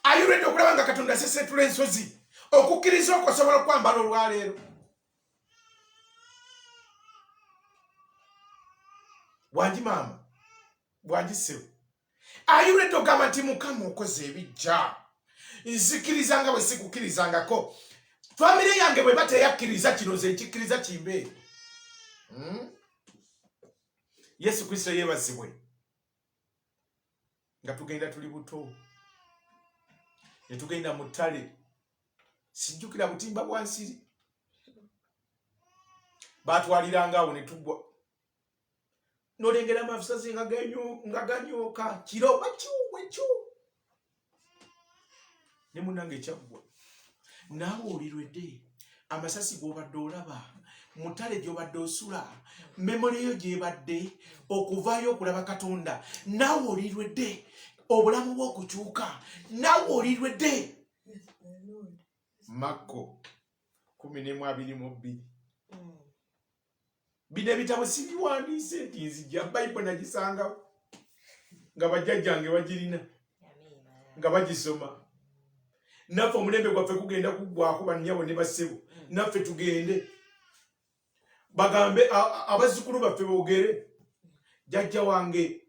are you ready okulaba nga Katonda aseseetula ensozi okukkiriza okusobola okwambala olwaleero bwangi maama bwangi ssebo are you ready ogamba nti Mukama okoze ebijja nzikiriza nga bwe sikukkirizangako famire yange bwe bateyakkiriza kino nze nkikkiriza kimbe Yesu Kristo yeebazibwe nga tugenda tuli buto ne tugenda mu ttale sijjukira butimba bwa nsiri baatwaliranga awo ne tugwa n'olengera amafusazi nga ganyooka kiro bwekyo ne munnange ekyaggwa naawe olirwedde amasasi g'obadde olaba mu ttale gy'obadde osula memori yo gyebadde okuvaayo okulaba Katonda naawe olirwedde obulamu bw'okukyuka naawe olirwedde Makko 10:22 bino ebitabo sibiwandiise nti nzijja Bayibuli nagisangawo nga bajjajjange bagirina nga bagisoma naffe omulembe gwaffe kugenda kuggwako bannyabo ne bassebo naffe tugende bagambe abazzukulu baffe boogere jjajja wange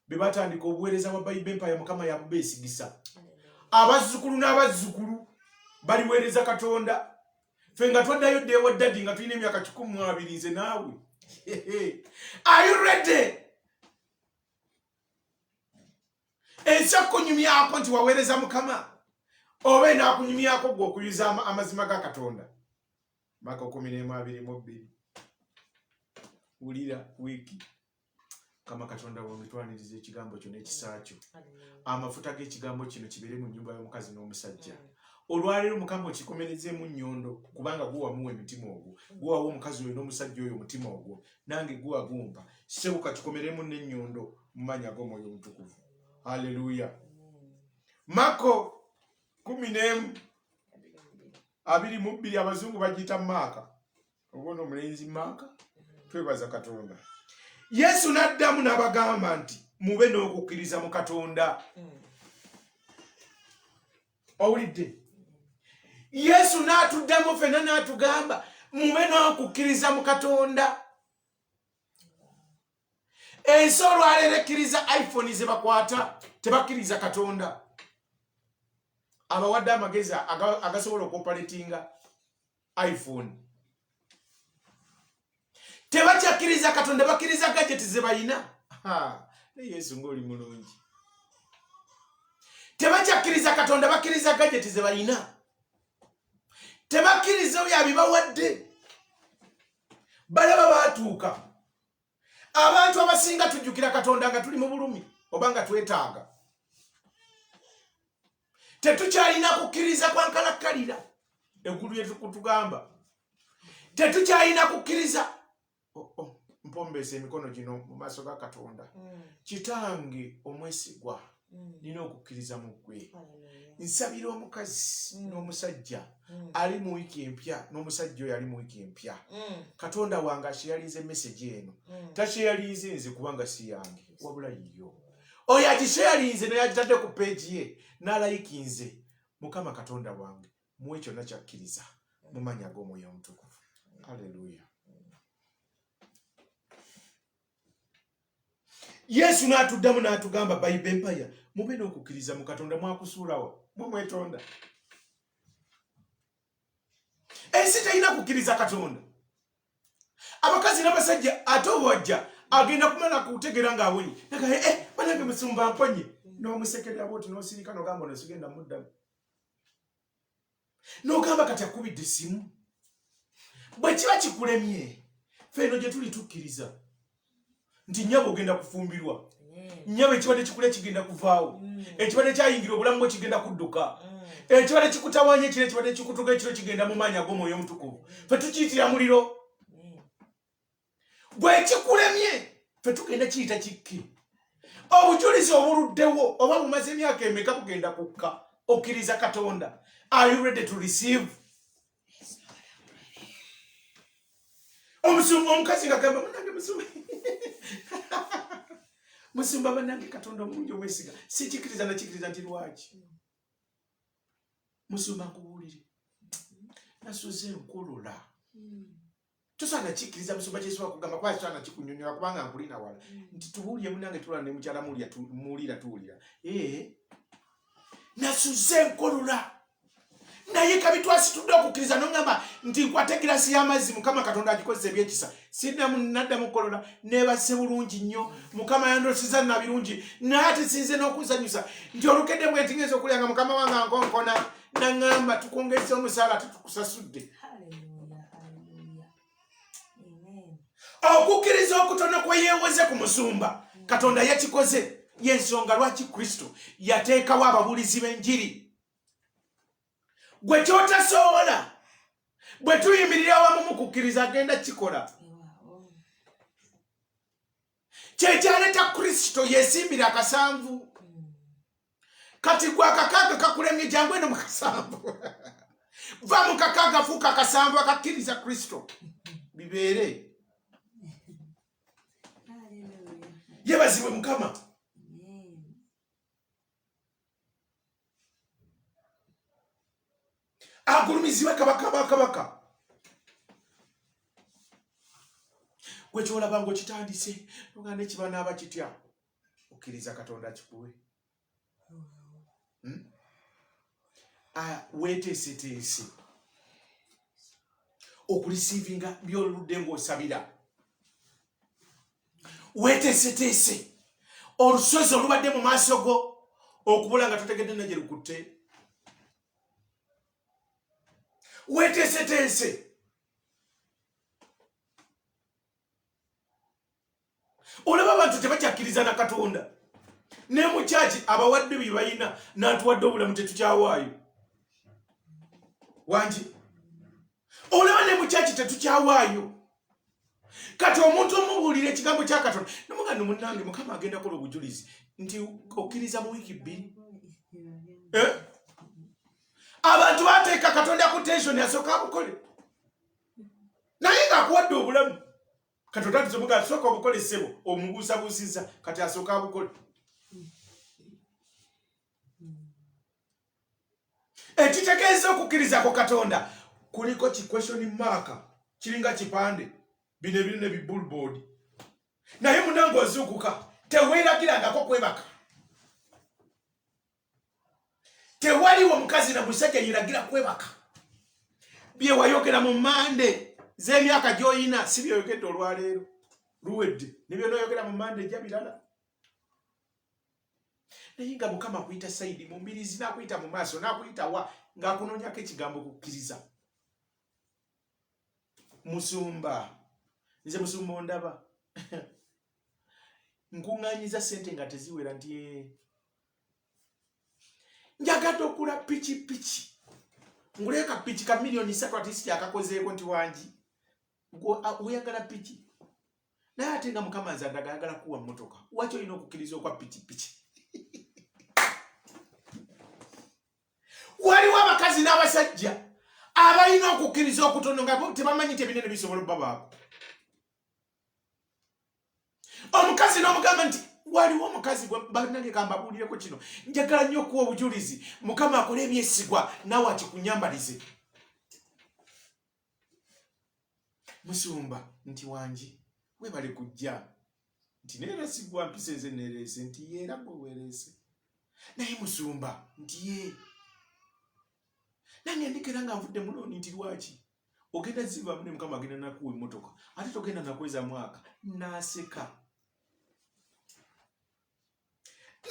be batandika obuweereza bwa Bible Empire Mukama yabubeesigisa abazzukulu n'abazzukulu baliweereza Katonda ffe nga twaddayo dde ewa ddadi nga tulina emyaka 12 nze naawe are you ready ensi okunyumyako nti waweereza Mukama oba enaakunyumyako gwe okuyuza amazima ga Katonda Maka 10:22 wulira wiiki Kama Katonda wange twaniriza ekigambo kyo n'ekisa kyo amafuta g'ekigambo kino kibeere mu nnyumba y'omukazi n'omusajja olwaleero Mukama okikomerezeemu nnyondo kubanga guwamuwa emitima ogwo guwawa omukazi oyo n'omusajja oyo omutima ogwo nange guwa gumpa ssebo kakikomeremu n'ennyondo mu mannya g'omwoyo omutukuvu haleluya Mako 10:22 abazungu bagiyita Maaka obona omulenzi Maaka twebaza Katonda Yesu n'addamu n'abagamba nti mube n'okukkiriza mu Katonda owulidde Yesu n'atuddamu ffenna n'atugamba mube n'okukkiriza mu Katonda ensi olwaleero ekkiriza iPhone ze bakwata tebakkiriza Katonda abawadde amagezi agasobola okuoperatinga iPhone tebakyakkiriza Katonda bakkiriza gadgeti ze bayina ne Yesu ng'oli mulungi tebakyakkiriza Katonda bakkiriza gadgeti ze bayina tebakkiriza oyo abibawadde balaba baatuuka abantu abasinga tujjukira Katonda nga tuli mu bulumi oba nga twetaaga tetukyalina kukkiriza kwankalakkalira eggulu lye tukutugamba tetukyalina kukkiriza mpombese emikono gino mu maaso ga Katonda. Kitange omwesigwa nina okukkiriza mu ggwe. Nsabira omukazi n'omusajja ali mu wiiki empya n'omusajja oyo ali mu wiiki empya. Katonda wange asheyalize message eno. Tasheyalize nze kubanga si yange wabula yiyo. Oyo agisheyalize naye agitadde ku page ye n'alayikinze. Mukama Katonda wange muwe kyonna kyakkiriza mu mannya g'Omwoyo Omutukuvu. Haleluya. Yesu n'atuddamu n'atugamba Bible Empire mube n'okukkiriza mu Katonda mwakusuulawo mwetonda. Ensi terina kukkiriza Katonda. Abakazi n'abasajja ate obwajja agenda kumala kutegeera ng'awonye naga banange musumba mponye n'omusekerera bwoti n'osirika n'ogamba nosigenda muddamu n'ogamba kati akubidde essimu. Bwe kiba kikulemye feeno gye tuli tukkiriza nti nnyabo ogenda kufumbirwa, nnyabo ekibadde kikule kigenda kuvaawo, ekibadde kyayingira obulamu bwe kigenda kudduka, ekibadde kikutawanya ekiro ekibadde kikutuka ekiro kigenda mu maanyi ag'Omwoyo Omutukuvu. Fe tukiyitira muliro. Bwe kikulemye fe tugenda kiyita kikki. Obujulizi obuluddewo oba bumaze emyaka emeka kugenda kukka okkiriza Katonda. Are you ready to receive? Omukazi ng'agamba munange musumba musumba bannange Katonda omulungi omwesiga sikikiriza nakikiriza nti lwaki. Musumba nkubuulire nasuze enkolola tosaana kikiriza musumba kyesobola kugamba kwaki tosaana kikunyonyola kubanga nkulina wala nti tubuulire munange tulala ne mukyala muwulira tuwulira. Nasuze enkolola naye kabitwasitudde okukkiriza n'oŋŋamba nti nkwate girasi y'amazzi Mukama Katonda agikozesa ebyekisa. Naddamu kukolola neebase bulungi nnyo. Mukama yandosiza na birungi naye ate sinze n'okuzanyusa nti olukedde bwetingeeza okulya nga Mukama wange ankonkona naŋŋamba tukwongeza omusaala tukusasudde. Okukkiriza okutono kwe yeewoze ku musumba Katonda yakikoze y'ensonga lwaki Kristo yateekawo ababuulizi b'enjiri. Gwe kyotasobola bwe tuyimirira wamu mu kukkiriza agenda kikola. Kyekyaleeta Kristo yeesimbira akasanvu. Kati gwe akakaaga kakulemye jangu eno mu kasanvu. Va mu kakaaga fuuka akasanvu akakkiriza Kristo bibeere. Yeebazibwe Mukama. Agulumizibwe kabaka. Gwe kyolaba ng'okitandise nga nekiba n'aba kitya okkiriza Katonda kikuwe. Weeteeseteese okulisiivinga by'oludde ng'osabira. Weeteeseteese olusozi olubadde mu maaso go okubula nga totegedde na gye lukutte. Weeteeseteese olaba abantu tebakyakkiriza na Katonda. Ne mu kyaki abawadde bye balina n'atuwadde obulamu tetukyawaayo. Wangi olaba ne mu kyaki tetukyawaayo. Kati omuntu omubuulira ekigambo kya Katonda nomuganda munnange Mukama agenda kola obujulizi nti okkiriza mu wiiki 2. Abantu bateeka Katonda ku tension asooka abukole. Naye ng'akuwadde obulamu Katonda tuzomuga asooka obukole ssebo omubuusabuusizza kati asooka abukole. Ekitegeeza okukkiriza ko Katonda kuliko ki question mark kiringa kipande bino ebirina billboard. Naye munange ozuukuka teweeragirangako kwebaka. Tewaliwo omukazi na musajja yeragira kwebaka. Bye wayogera mu mande z'emyaka gy'oyina si byoyogedde olwaleero luwedde ne by'onoyogera mu mande ejja birala. Naye nga Mukama akuyita sayidi mu mbirizi n'akuyita mu maaso n'akuyita wa ng'akunoonyako ekigambo kukkiriza. Musumba nze musumba ondaba nkuŋŋaanyiza ssente nga teziwera nti njagadde okula piki nguleka piki ka $3 million atisi kyakakozeeko nti wangi oyagala piki naye ate nga Mukama nze ndagagala kuwa mmotoka waki olina okukkiriza okwa pikipiki? Waliwo abakazi n'abasajja abalina okukkiriza okutono nga tebamanyi ebinene bisobola obbabaako. Omukazi n'omugamba nti waliwo omukazi banange kambabuulireko kino njagala nnyo okuwa obujulizi Mukama akole ebyesigwa naawe akikunyambalize. Musumba nti wangi webale kujja nti neerasigwa mpisa enze neereese nti yeera gwe weereese naye Musumba nti ye nange ndikera nga nvudde mulooni nti lwaki ogenda zivaamu ne Mukama agenda nakuwa emmotoka ate togenda nakweza mwaka. Naaseka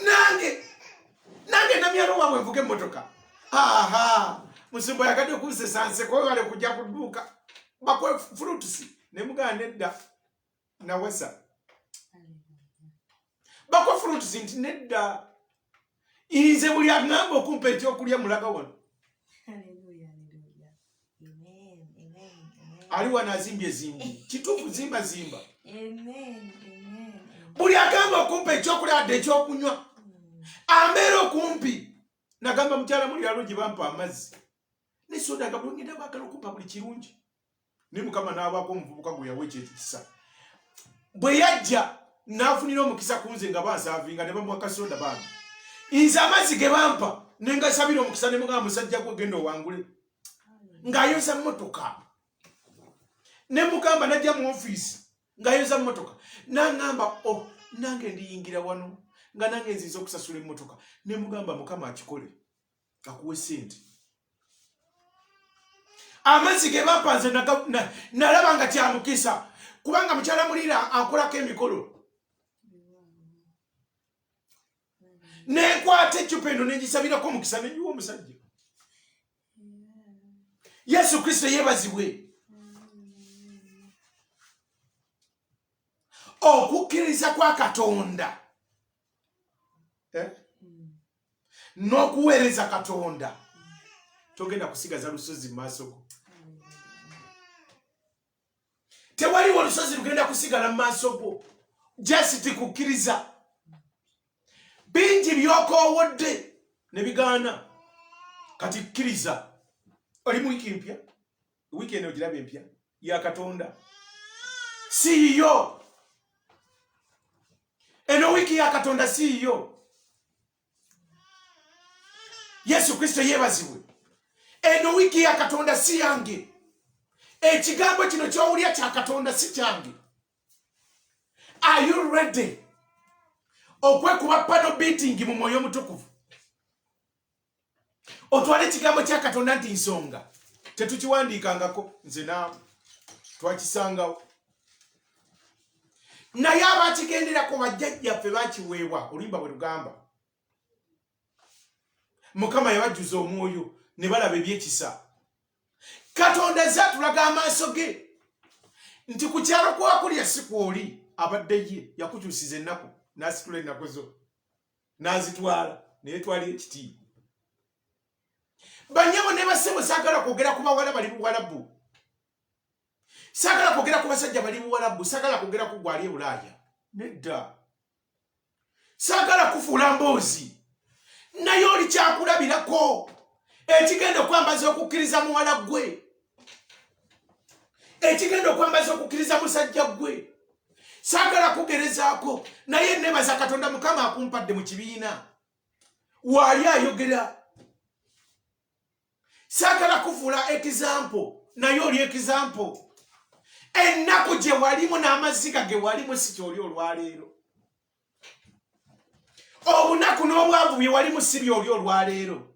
nange namyalo waabwe nvuga emmotoka. Musumba yagadde okunsesa nseko webale kujja ku dduuka bakwe fruitusi ne mugana nedda nawasa bakwe fruitusi nti nedda nze buli agamba okumpa ekyokulya mulaga wano. Ali wano azimbye zimbi kituufu zimba buli agamba okumpa ekyokulya adde ekyokunywa ambeera okumpi. Nagamba mukyala muli yalo gye bampa amazzi ne soda nga bulongenda baagala okumpa buli kirungi ne Mukama n'abaako omuvubuka gwe yawa ekyekisa. Bwe yajja n'afunira omukisa ku nze nga bansaavinga ne bamuwa kasoda bange nze amazzi ge bampa ne ngasabira omukisa ne mugamba musajja gwe genda owangule ng'ayoza mmotoka. Ne mugamba najja mu ofiisi ng'ayoza mmotoka n'aŋŋamba nange ndiyingira wano nga nange nziza okusasula emmotoka. Ne mugamba Mukama akikole akuwe ssente. Amazzi ge bampa nze nalaba nga kyamukisa kubanga mukyala mulira akolako emikolo. Nenkwata eccupa eno nengisabirako omukisa nenyiwa omusajja. Yesu Kristo yeebazibwe. Okukkiriza kwa Katonda n'okuweereza Katonda togenda kusigaza lusozi mu maaso go. Tewaliwo olusozi lugenda kusigala mu maaso go just kukkiriza. Bingi byokoowodde ne bigaana kati kkiriza. Oli mu wiiki mpya, wiiki eno ogiraba empya ya Katonda siiyo. Eno wiiki ya Katonda siiyo. Yesu Kristo yeebazibwe. Eno wiiki ya Katonda si yange. Ekigambo kino ky'owulya kya Katonda si kyange. Are you ready okwekuba pano beating mu mwoyo omutukuvu? Otwale ekigambo kya Katonda nti nsonga tetukiwandiikangako nze naawe twakisangawo. Naye abakigenderako bajjajjaffe bakiweebwa oluyimba bwe lugamba Mukama yabajjuza omwoyo ne balaba ebyekisa. Katonda azze atulaga amaaso ge nti ku kyalo kwakulya si kwoli abadde ye yakukyusiza ennaku n'asitula ennaku zo n'azitwala neyetwala ekitiibwa. Bannyabo ne bassebo saagala kwogera ku bawala bali Buwarabu, saagala kwogera ku basajja bali Buwarabu, saagala kwogera ku gwali e Bulaaya. Nedda, saagala kufuula mboozi naye oli kyakulabirako ekigenda okwambaza okukkiriza muwala gwe, ekigenda okwambaza okukkiriza musajja gwe. Saagala kugerezaako naye nebaza Katonda Mukama akumpadde mu kibiina waali ayogera. Saagala kufuula example naye oli example. Ennaku gye walimu n'amaziga ge walimu si kyoli olwaleero. Obunaku n'obwavu bye walimu si byoli olwaleero.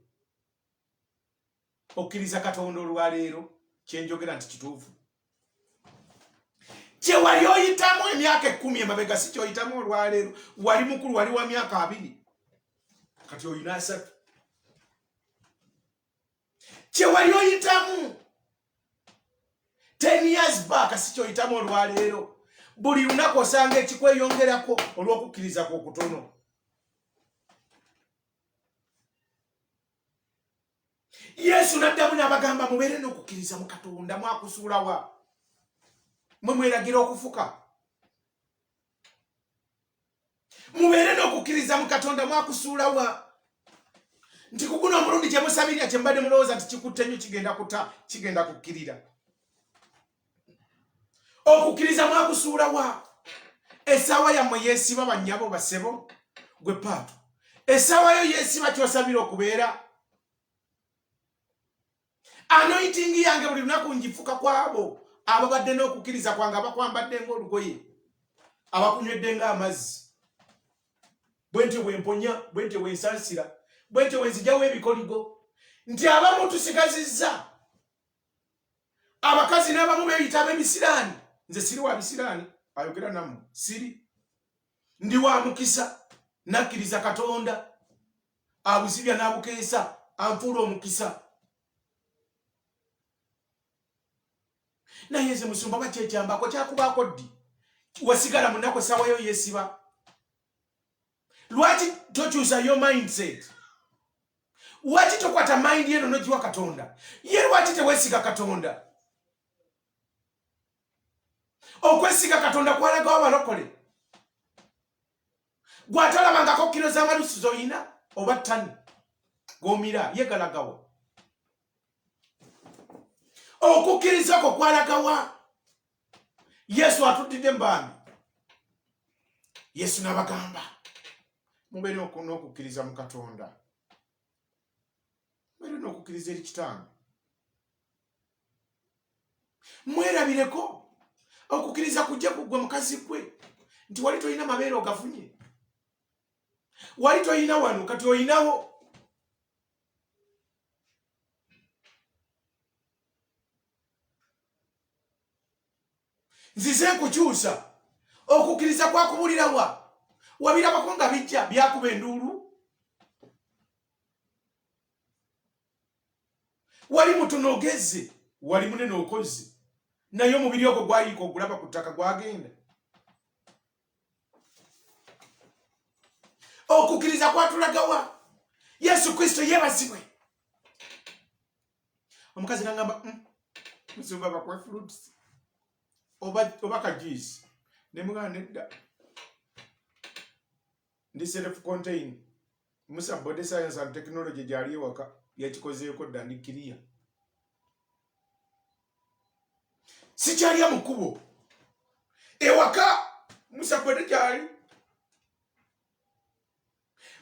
Okkiriza Katonda olwaleero kyenjogera nti kituufu. Kye wali oyitamu emyaka 10 emabega si kyoyitamu olwaleero. Wali mukulu, wali wa myaka 2 kati oyina 3. Kye wali oyitamu 10 years back si kyoyitamu olwaleero. Buli lunaku osanga ekikweyongerako olw'okukkiriza kw'okutono. Yesu n'addamu n'abagamba mubeere n'okukkiriza mu Katonda. Mwakusuula wa? Mwe mweragira okufuka? Mubeere n'okukkiriza mu Katonda mwakusuula wa. Nti kuguno omulundi gye musabirira kye mbadde mulowooza nti kikutte nnyo kigenda kukkirira. Okukkiriza mwakusuula wa. Essaawa yammwe yeesiba bannyabo basebo gwe Paatu. Essaawa yo yeesiba ky'osabira okubeera. Anointing yange buli lunaku ngifuka kwabo ababadde n'okukkiriza kwange abakwambadde ng'olugoye abakunywedde ng'amazzi. Bwentyo bwemponya, bwentyo bwensansira, bwentyo bwenzijawo ebikoligo. Nti abamu tusigazizza. Abakazi n'abamu beeyita ab'emisiraani. Nze siri wa misiraani, ayogera nammwe. Siri. Ndi wa mukisa, nakkiriza Katonda. Abuzibya n'abukeesa, anfuula omukisa. Naye nze musumba bakyekyambako kyakubaako ddi. Wasigala mu nnaku essaawa yo yeesiba. Lwaki tokyusa yo mindset? Lwaki tokwata mind yeno n'ogiwa Katonda? Ye lwaki teweesiga Katonda? Okwesiga Katonda kwalagawo abalokole. Gw'atalabangako kilo z'amalusu z'oyina oba ttani g'omira ye galagawa. Okukkiriza kwo kwalagawa. Yesu atuddidde mbambi. Yesu n'abagamba mubeere n'okukkiriza mu Katonda. Mubeere n'okukkiriza eri Kitange. Mwerabireko. Okukkiriza kujja kuggwe mukazi gwe nti wali toyina mabeere ogafunye. Wali toyina wano kati oyinawo. Nzize nkukyusa. Okukkiriza kwakubulira wa? Wabirabako nga bijja byakuba enduulu? Wali mutono ogezze, wali munene okozze. Naye omubiri ogwo gwayiika ogulaba ku ttaka gwagenda. Okukkiriza kwatulagawa. Yesu Kristo yeebazibwe. Omukazi n'angamba musumba bakwe fruits oba kajuice. Ne mugamba nedda. Ndi self contain. Musa body science and technology gyali ewaka yakikozeeko dda ndi kiriya. Sikyalya mu kkubo. Ewaka Musa body gyali.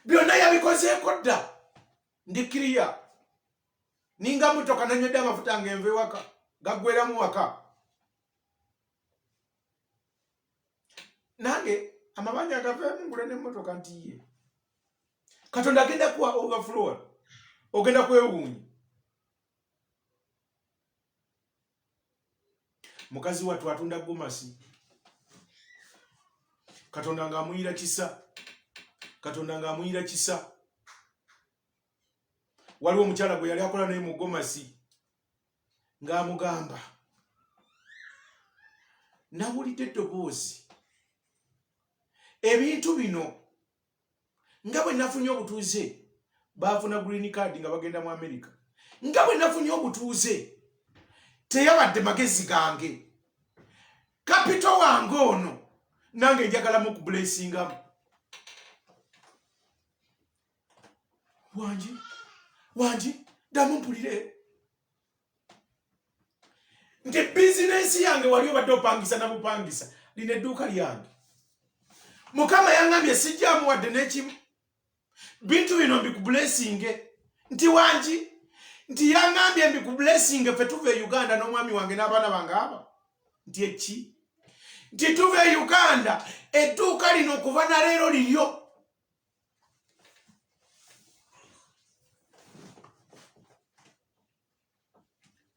Byonna yabikozeeko dda. Ndi kiriya. Ninga mutoka nanywedde amafuta ng'enva ewaka gaggweramu waka. Nange amabanja agaveemu ngule n'emmotoka ntiye. Katonda agenda kuwa overflow. Ogenda kwewuunya. Mukazi wattu atunda gomasi. Katonda ng'amuyira kisa. Katonda ng'amuyira kisa. Waliwo omukyala gwe yali akola naye mu gomasi ng'amugamba nawulidde eddoboozi. Ebintu bino nga bwe nafunye obutuuze baafuna green card nga bagenda mu America. Nga bwe nafunye obutuuze teyabadde magezi gange. Kapito wange ono nange njagalamu okublessingamu. Wanji ddamu mpulire. Nti bizinesi yange wali obadde opangisa na bupangisa lina edduuka lyange. Mukama yaŋŋambye sijjaamu wadde n'ekimu. Bintu bino mbikublessinge. Nti wanji nti yaŋŋambye mbikublessinge ffe tuva e Uganda n'omwami wange n'abaana bange aba. Nti eki nti tuva e Uganda edduuka lino okuva na leero liryo.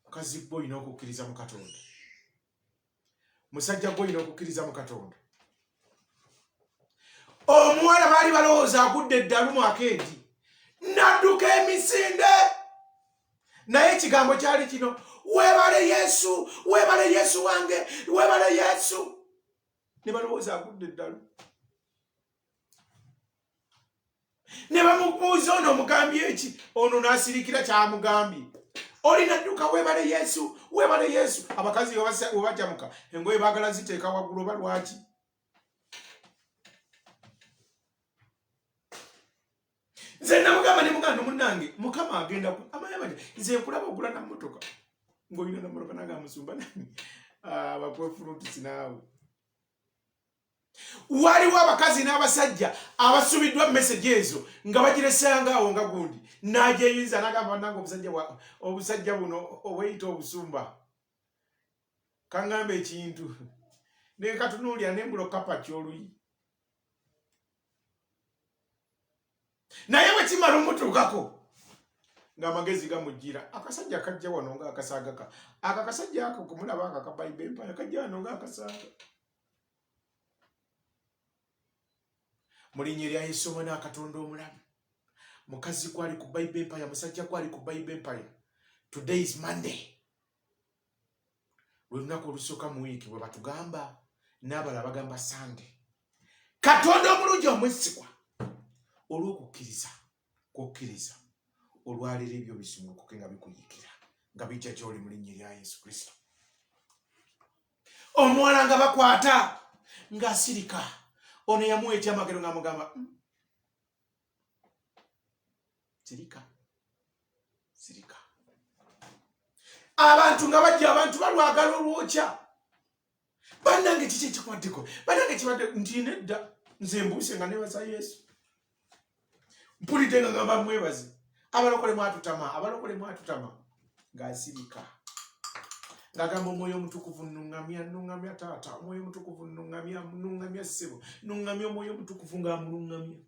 Mukazi gwe olina okukkiriza mu Katonda. Musajja gwe olina okukkiriza mu Katonda. Omuwala baali balowooza agudde eddalu mu akeedi. Nadduka emisinde. Naye ekigambo kyali kino. Weebale Yesu. Weebale Yesu wange. Weebale Yesu. Ne balowooza agudde eddalu. Ne bamubuuza ono omugambye eki. Ono n'asirikira kyamugambye. Olina dduka weebale Yesu. Weebale Yesu. Abakazi webajamuka engoye baagala ziteeka waggulu oba lwaki. munange mukama agenda amayama nze nkulaba okula na motoka ngoyina na motoka naga musumba nani bakwefuruti sinaawe. Waliwo abakazi n'abasajja abasubiddwa message ezo nga bagiresanga awo nga gundi najeyinza nagamba nange obusajja buno obweyita obusumba kangamba ekintu nekatunuulya nembulo kapa kyoluyi naye bwe kimala omutuukako ng'amagezi gamujjira akasajja kajja wano nga akasaagaka akasajja ako kumulaba akakabayiba empaya kajja wano nga akasaaga. Mu linnya erya Yesu Omwana wa Katonda omulamu, mukazi gwali ku Bible Empire, musajja gwali ku Bible Empire. Today is Monday. Lwe lunaku olusooka mu wiiki bwe batugamba n'abalala bagamba Sunday. Katonda omulungi omwesigwa olw'okukkiriza kwokkiriza olwaleero ebyo bisumulukuke nga bikuyikira nga bijja gy'oli mu linnya erya Yesu Kristo. Omuwala nga bakwata ng'asirika ono yamuwetya amagero ng'amugamba sirika sirika. Abantu nga bajja abantu balwagala olwokya bannange kiki ekikwaddeko bannange kibadde nti nedda nze mbuuse nga nebaza Yesu mpulidde nga ngamba mwebaze abalokole mwatutama ng'asirika ng'agamba omwoyo omutukuvu nnuŋŋamya taata omwoyo omutukuvu nnuŋŋamya ssebo nnuŋŋamya omwoyo omutukuvu ng'amuluŋŋamya.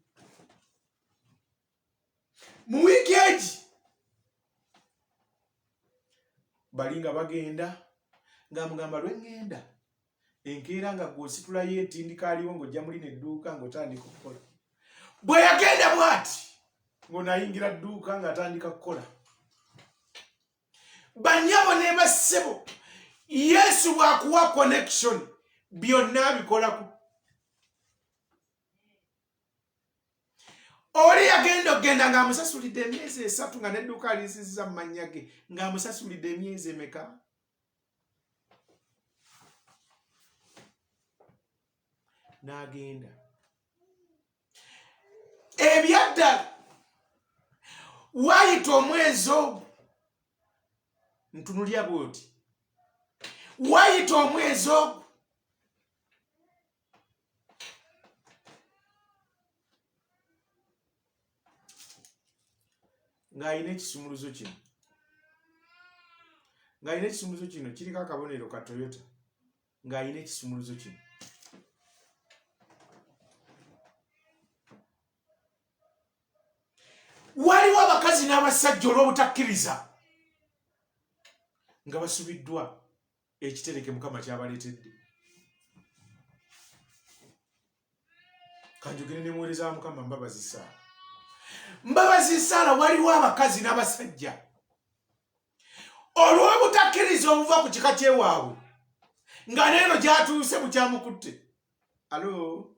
Mu wiiki egi bali nga bagenda ng'amugamba lwe ŋŋenda enkeera nga gw'ositulayo entindika aliwo ng'ojja muli nedduuka ng'otandika okukola. Bwe yagenda bw'ati ng'onayingira dduuka ng'atandika kukola. Bannyabo ne bassebo Yesu bw'akuwa connection byonna abikolaku. Oli yagenda okgenda ng'amusasulidde emyezi 3 nga n'edduuka alisizza mu mannya ge ng'amusasulidde emyezi emeka? N'agenda. Ebyaddala waayita omwezi ogwo ntunulya bw'oti waayita omwezi ogwo ng'alina ekisumuluzo kino kiriko akabonero ka Toyota ng'alina ekisumuluzo kino. Waliwo abakazi n'abasajja olw'obutakkiriza nga basubiddwa ekitereke Mukama kyabaleetedde. Kanjogere ne muweereza wa Mukama Mbabazi Saala waliwo abakazi n'abasajja olw'obutakkiriza obuva ku kika ky'ewaabwe nga neeno gyatuuse bukyamukutte. Alo,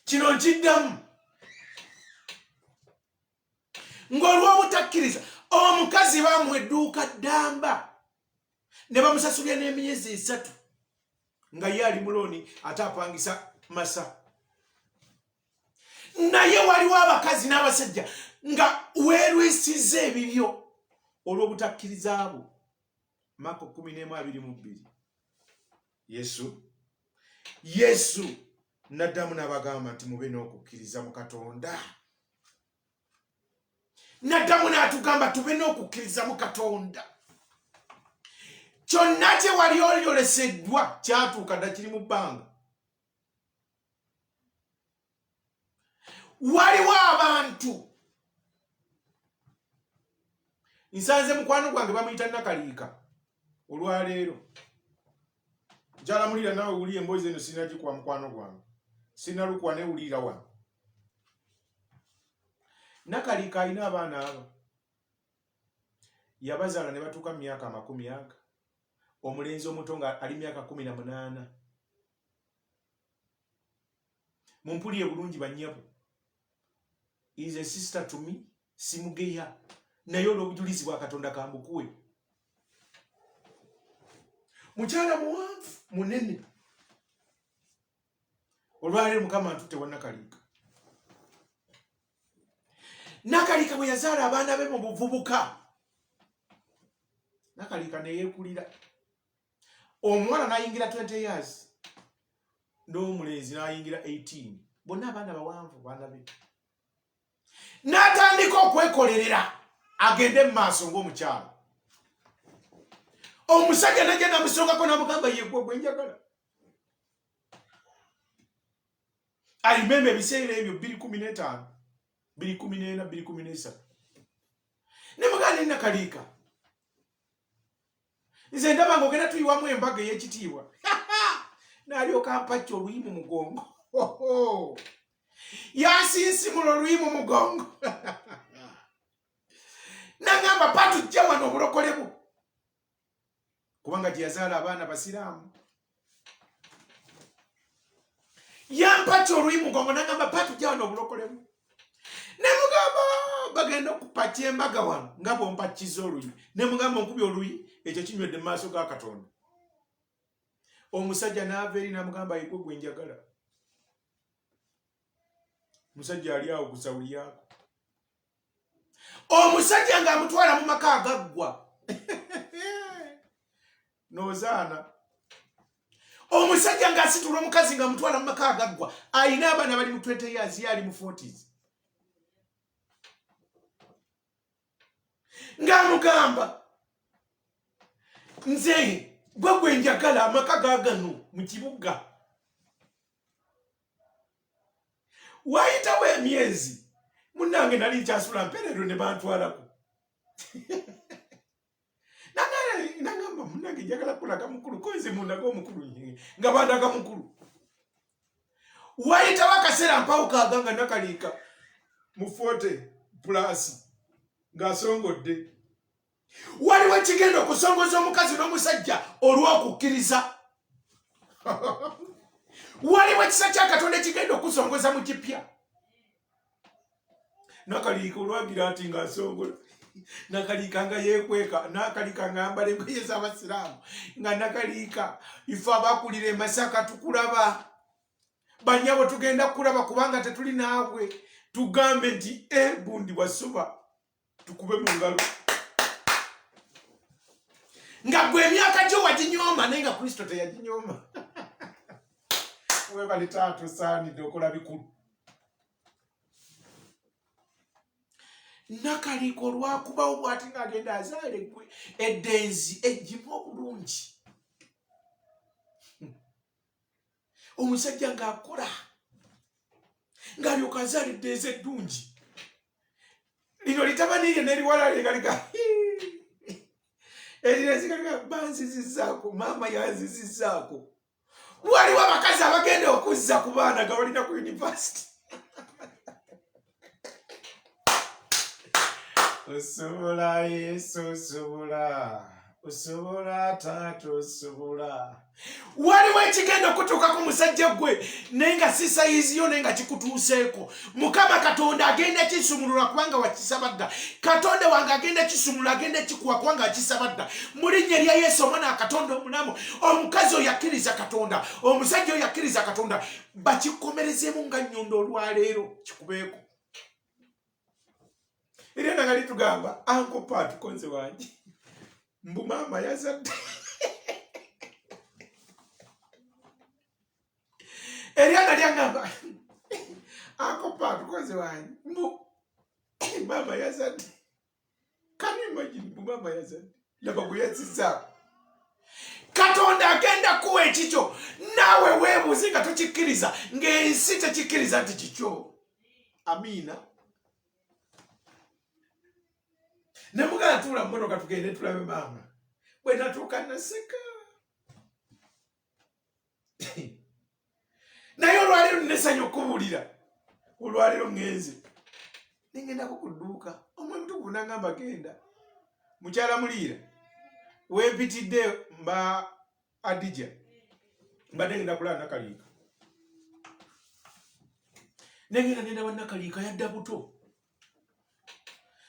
kino nkiddamu ng'olw'obutakkiriza omukazi bamuwa edduuka ddamba ne bamusasulya n'emyezi 3 nga ye ali mulooni ate apangisa masa. Naye waliwo abakazi n'abasajja nga weerwisizza ebibyo olw'obutakkiriza abo. Mako 11:22. Yesu n'addamu n'abagamba nti mube n'okukkiriza mu Katonda. N'addamu n'atugamba tube n'okukkiriza mu Katonda. Kyonna kye wali olyoleseddwa kyatuuka dda kiri mu bbanga. Waliwo abantu nsanze mukwano gwange bamuyita Nakaliika olwaleero. Njalamulira nawe wuli emboozi eno sinagikuwa mukwano gwange. Sinalukuwa newulira wano. Nakaliika alina abaana abo. Yabazaala ne batuuka mu myaka 40. Omulenzi omuto nga ali myaka 18. Mumpulire bulungi bannyabo. Is a sister to me. Simugeya. Naye olw'obujulizi bwa Katonda kambukuwe. Mukyala muwanvu munene. Olwaleero Mukama atutte wa Nakaliika. Nakalika bwe yazaala abaana be mu buvubuka. Nakalika ne yeekulira. Omuwala n'ayingira 20 years. N'omulenzi n'ayingira 18. Bonna abaana bawanvu baana be. N'atandika okwekolerera agende mu maaso ng'omukyala. Omusajja najja namusongako n'amugamba yeegwe gwe njagala. Alimembe ebiseera ebyo 2015, 2014, 2013. Ne muganda Nakalika. Nze ndaba ng'ogenda tuyiwamu embaga ey'ekitiibwa. N'alyoka ampacca oluyi mu mugongo. Yasinsimula oluyi mu mugongo. N'agamba patujja wano obulokole bwo. Kubanga gye yazaala abaana basiraamu. Yampacca oluyi mu mugongo n'agamba patujja wano obulokole bwo. Ne mugamba bagenda okupacca embaga wano nga bw'ompacciza oluyi. Ne mugamba onkubye oluyi ekyo kinywedde mu maaso ga Katonda. Omusajja n'ava eri n'amugamba yegwe gwe njagala. Omusajja ali awo kusawuliyako. Omusajja ng'amutwala mu maka agaggwa. Nozaana. Omusajja ng'asitula omukazi ng'amutwala mu maka agaggwa. Ayina abaana bali mu 20 years, ye ali mu 40s. Ng'amugamba nze gwe njagala amaka gagano mu kibuga. Wayitawo emyezi munnange nali nkyasula mperero ne bantwalako. Nangamba munnange njagala kulaga mukulu koze mundaga omukulu nga bandaga mukulu. Wayitawo akaseera mpawo kaganga Nakalika mu 40 plus ng'asongodde. Waliwo ekigenda okusongoza omukazi n'omusajja olw'okukkiriza. Waliwo ekisa kya Katonda ekigenda okusongoza mu kipya. Nakalika olwagira ati ng'asongola. Nakalika nga yeekweka. Nakalika ng'ayambala engoye z'Abasiraamu. Nga Nakalika ife abakulira e Masaka tukulaba. Bannyabo tugenda kulaba kubanga tetuli naawe. Tugambe nti bundi wasuba tukube mu ngalo. Nga gwe emyaka gyo waginyooma naye nga Kristo teyaginyooma. Webale taata osaanidde okola bikulu. Nakalika olwakubawo bw'ati ng'agenda azaale gwe eddenzi eggimu obulungi. Omusajja ng'akola ng'alyoka azaala eddenzi eddungi. Lino litabaniirye n'eriwalale nga liga erirezigalika banzizizaako maama yanzizizaako. Waliwo abakazi abagenda okuzza ku baana nga balina ku university. Osobola Yesu osobola. Osobola taata osobola. Waliwo ekigenda okutuuka ku musajja gwe naye nga si sayizi yo naye nga kikutuuseeko. Mukama Katonda agenda kisumulula kubanga wakisabadda. Katonda wange agenda kisumulula agenda kikuwa kubanga wakisabadda. Mu linnya lya Yesu omwana wa Katonda omulamu. Omukazi oyo yakkiriza Katonda. Omusajja oyo yakkiriza Katonda. Bakikomerezeemu nga nnyondo olwaleero kikubeeko. Era nga litugamba Uncle Pat konze wange. Mbu maama yazadde. Eriana lyangamba Uncle Pat konze wange. Mbu maama yazadde. Can you imagine mbu maama yazadde? Laba gwe yazizzaako. Katonda agenda kuwa ekikyo naawe weebuuze nga tokikkiriza ng'ensi tekikkiriza nti kikyo. Amiina. Ne mugala tuula mmotoka tugende tulabe maama. Bwe natuuka naseka. Naye olwaleero nesanya okubuulira. Olwaleero ngenze. Nengendako ku dduuka. Omutukuvu n'agamba genda. Mukyala Muliira. Weepitidde mba Adija. Mbadde ngenda kulaba Nakalika. Nengenda nendaba Nakalika yadda buto.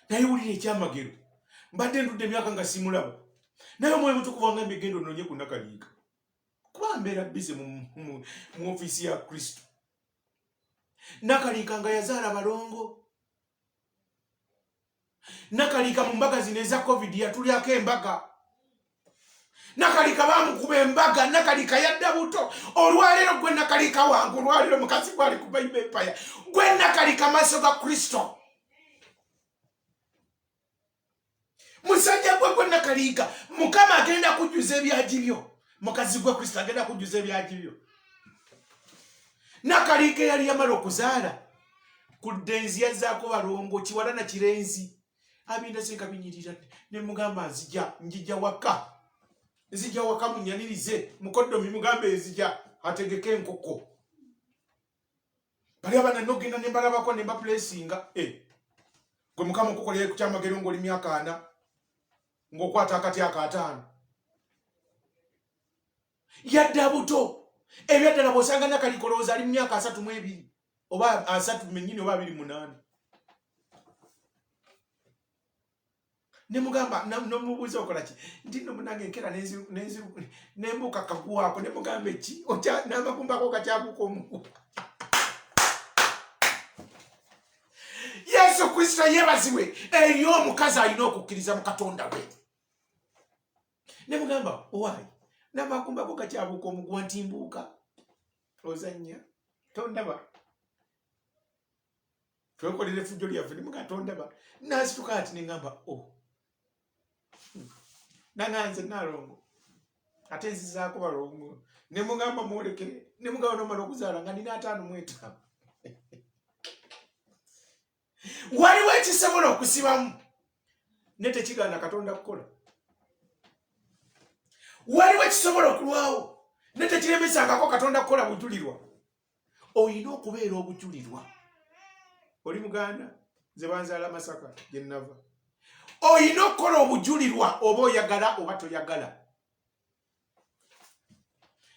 Naye wulira ekyamagero. Mbadde ndudde emyaka nga simulaba. Naye omwoyo mutukuvu wangambye genda onoonye ku Nakalika. Kuba mbeera bize mu ofiisi ya Kristo. Nakalika nga yazaala balongo. Nakalika mu mbaga zino eza covid yatulyako embaga. Nakalika bamukuba embaga, nakalika yadda buto. Olwalero gwe nakalika wangu, olwalero mukazi gwali kuba empaya. Gwe nakalika maaso ga Kristo. Musajja gwe nakalika, Mukama agenda kujjuza ebyagibyo. Mukazi gwe Kristo agenda kujjuza ebyagibyo. Nakalika yali yamala okuzaala. Kudenzi yazzaako balongo kiwala na kirenzi. Abinda senga binyirira ne mugamba njija waka. Nzija waka munyanirize mukoddomi mugambe nzija ategeke enkoko. Bali abana nogenda ne balabako ne baplacinga gwe Mukama okukolera ku kyamagero ng'oli myaka 4 ng'okwata akati aka5 yadda buto ebyaddala bw'osanga Nakalikoloza ali mu myaka 32 oba 3 oba 28. Ne mugamba nomubuuza okola ki ndino munange nkera nembuka kaguwako ne mugambe ki otya n'amakumbako kakyabuka omugu. Yesu Kristo yebaziwe eriyo omukazi alina okukkiriza mu Katonda we. Ne mugamba owaayi n'amakumbako kakyabuka omugu wantimbuuka ozannya tondaba twekolere fujjo lyaffe ne muga tondaba nasituka ati neŋŋamba nanganze nalongo ate nzizaako balongo ne mugamba mwolekere ne mugamba nomala okuzaala nga nina 5 waliwo ekisobola okusibamu ne tekigaana Katonda kukola. Waliwo ekisobola okulwawo ne tekiremesangako Katonda kukola bujulirwa. Olina okubeera obujulirwa. Oli Muganda nze banzaala Masaka gye nnava. Olina okukola obujulirwa oba oyagala oba toyagala.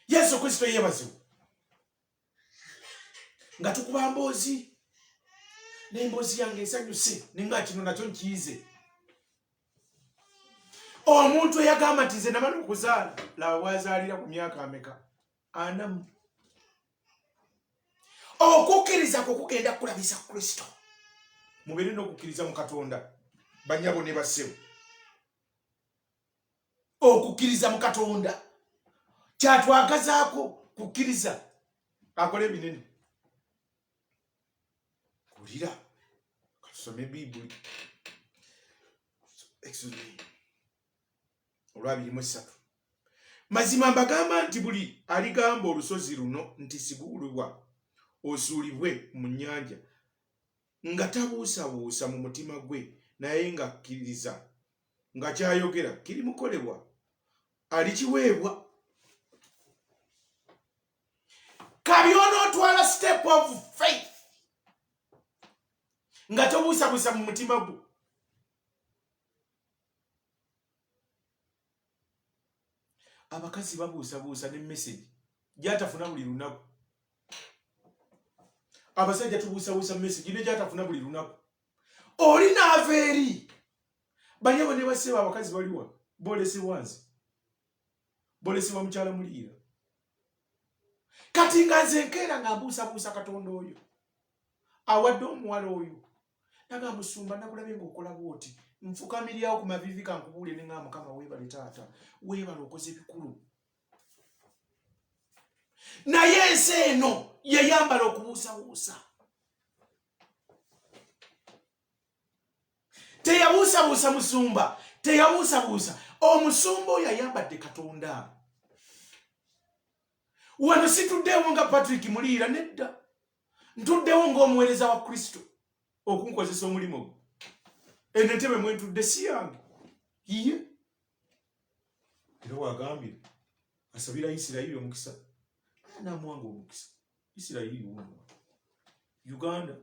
Yesu Kristo yebaziwe. Nga tukuba mboozi n'emboozi yange ensanyuse nenga kino nakyo nkiyize. Omuntu eyagamba nti nze namala okuzaala laba bwazaalira ku myaka ameka 40. Okukkiriza kugenda kulabisa Kristo. Mubeere n'okukkiriza mu Katonda banyabo ne bassebo. Okukkiriza mu Katonda kyatwagazaako kukkiriza akole binene. Kulira katusome Bibuli Exodus 2:3. Mazima mbagamba nti buli aligamba olusozi luno nti sigulibwa osuulibwe mu nnyanja nga tabuusabuusa mu mutima gwe naye nga kkiriza nga kyayogera kirimukolebwa alikiweebwa. Kabi onootwala step of faith nga tobuusabuusa mu mutima gwo. Abakazi babuusabuusa ne message gyatafuna buli lunaku. Abasajja tubuusabuusa message ne gyatafuna buli lunaku. Oli naava eri banyabo ne bassebo abakazi baliwa boolesebwa nze boolesebwa mukyala muliira. Kati nga nze nkeera nga mbuusabuusa Katonda oyo awadde omuwala oyo naga musumba nakulabye ng'okola bw'oti nfukamiryawo ku mavivi kankubuulire ne nga Mukama weebale taata weebale okoze bikulu. Naye ensi eno yeyambala okubuusabuusa. Teyabuusabuusa musumba, teyabuusabuusa. Omusumba oyo yayambadde Katonda. Wano situddewo nga Patrick Muliira nedda. Ntuddewo ng'omuweereza wa Kristo okunkozesa omulimu gwe. Entebe mwentudde si yange. Iye. Era wagambye asabira Isirayiri omukisa. Namuwanga omukisa. Isirayiri wano. Uganda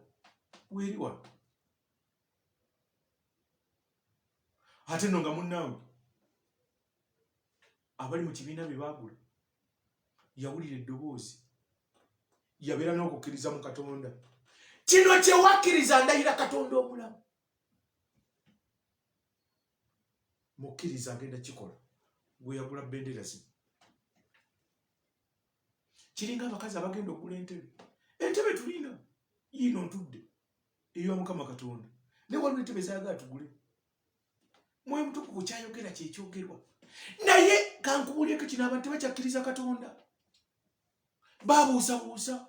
weri wano. Ate no nga munnawe abali mu kibiina bye baagula yawulira eddoboozi yabeera n'okukkiriza mu Katonda. Kino kye wakkiriza ndayira Katonda omulamu. Mukkiriza agenda kikola gwe yagula bendera ze. Kiringa abakazi abagenda okugula entebe. Entebe tulina yino ntudde eyo Mukama Katonda ne waliwo entebe zaaga tugule. Mwoyo Mutukuvu kyayogera kyekyogerwa. Naye kankubuulyeko kino, abantu tebakyakkiriza Katonda. Baabuusabuusa.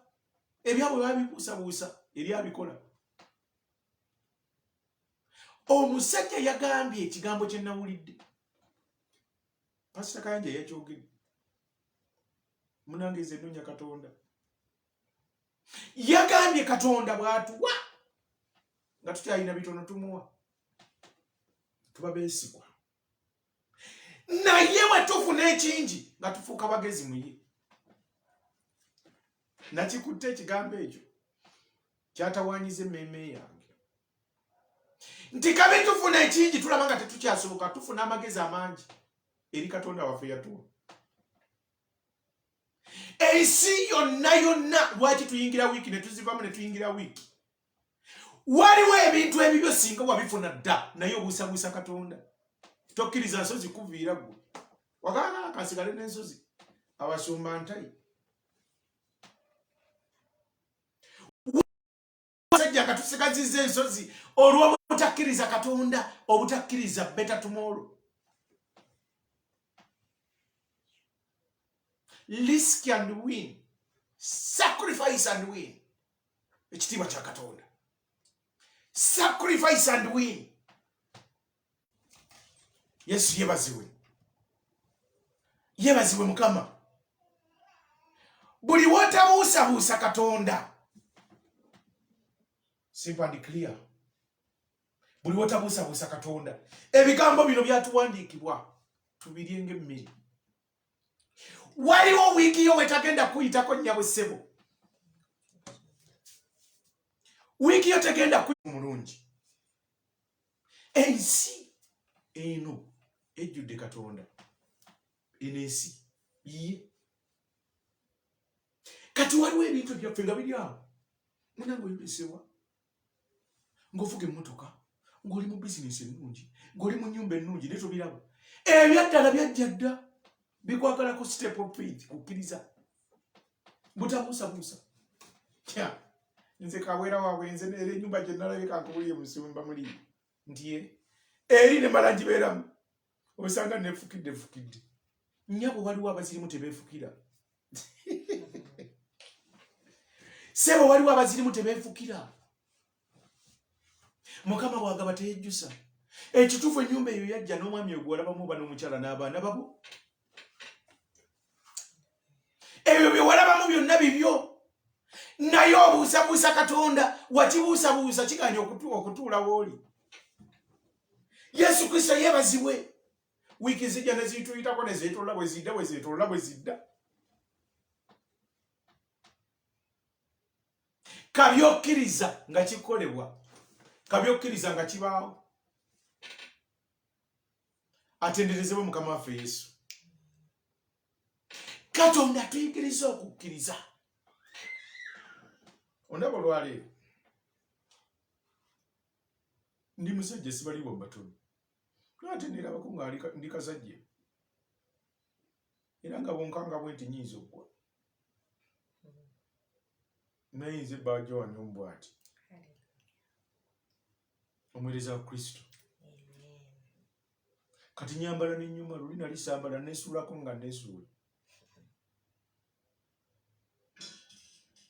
Ebyabwe baabibuusabuusa eri abikola. Omusajja yagambye ekigambo kye nawulidde. Pasita Kayanja yakyogedde. Munange nze nnonya Katonda. Yagambye Katonda bw'atuwa nga tukyalina bitono tumuwa. Tuba beesigwa. Naye bwe tufuna ekingi nga tufuuka bagezi mu ye. Nakikutte ekigambo ekyo kyatawaanyiza emmeeme yange. Nti kabe tufuna ekingi tulaba nga tetukyasoboka, tufuna amagezi amangi eri Katonda waffe yatuwa. Ensi yonna lwaki tuyingira wiiki ne tuzivamu ne tuyingira wiiki? Waliwo ebintu ebibyo singa wabifuna dda naye obuusabuusa Katonda. Tokkiriza nsozi kuviira gwe. Wagana akasigale n'ensozi abasumba ntayi. Wasajja katusigazizza ensozi olw'obutakkiriza Katonda, obutakkiriza better tomorrow. Risk and win. Sacrifice and win. Ekitiibwa kya Katonda. Sacrifice and win. Yesu yebaziwe. Yebaziwe Mukama. Buli wotabuusabuusa Katonda. Simple and clear. Buli wotabuusabuusa Katonda. Ebigambo bino byatuwandiikibwa tubirye ng'emmere. Waliwo wiiki yo wetagenda kuyitako nnyabwe ssebo. Wiiki yo tegenda kuyita mulungi. Ensi eno ejjudde Katonda. Eno ensi ye. Kati waliwo ebintu byaffe nga biri awo. Munange oyolesebwa. Ng'ovuga emmotoka, ng'oli mu bizinesi ennungi, ng'oli mu nnyumba ennungi naye tobiraba. Ebyaddala byajja dda. Bikwagalako step of faith kukkiriza. Butabuusabuusa. Kya. Nze Kawera waabwe nze n'era ennyumba gye nalabika nkubuliye Musumba muli. Nti eri ne mala gibeeramu. Osanga nefukidde. Nnyabo waliwo abazirimu tebeefukira. Sebo waliwo abazirimu tebeefukira. Mukama bw'agaba teyejjusa. Ekituufu ennyumba eyo yajja n'omwami ogwo olabamu oba n'omukyala n'abaana babo. Ebyo bye walabamu byonna bibyo. Naye obuusabuusa Katonda, wakibuusabuusa kiganya okutuula w'oli. Yesu Kristo yeebazibwe. Wiiki zijja ne ziyituyitako ne zeetoolola bwe zidda. Kabyokkiriza nga kikolebwa. Kabyokkiriza nga kibaawo. Atenderezebwe Mukama waffe Yesu. Katonda tuyigiriza okukkiriza. Ondaba olwaleero. Ndi musajja sibaliwo mbatono. Ate ndirabako nga ndi kasajja. Era nga bonkanga bwenti nnyinza okugwa. Naye nze Baajo wano mbw'ati. Omuweereza wa Kristo. Kati nyambala n'ennyuma luli nali sambala neesuulako nga neesuula.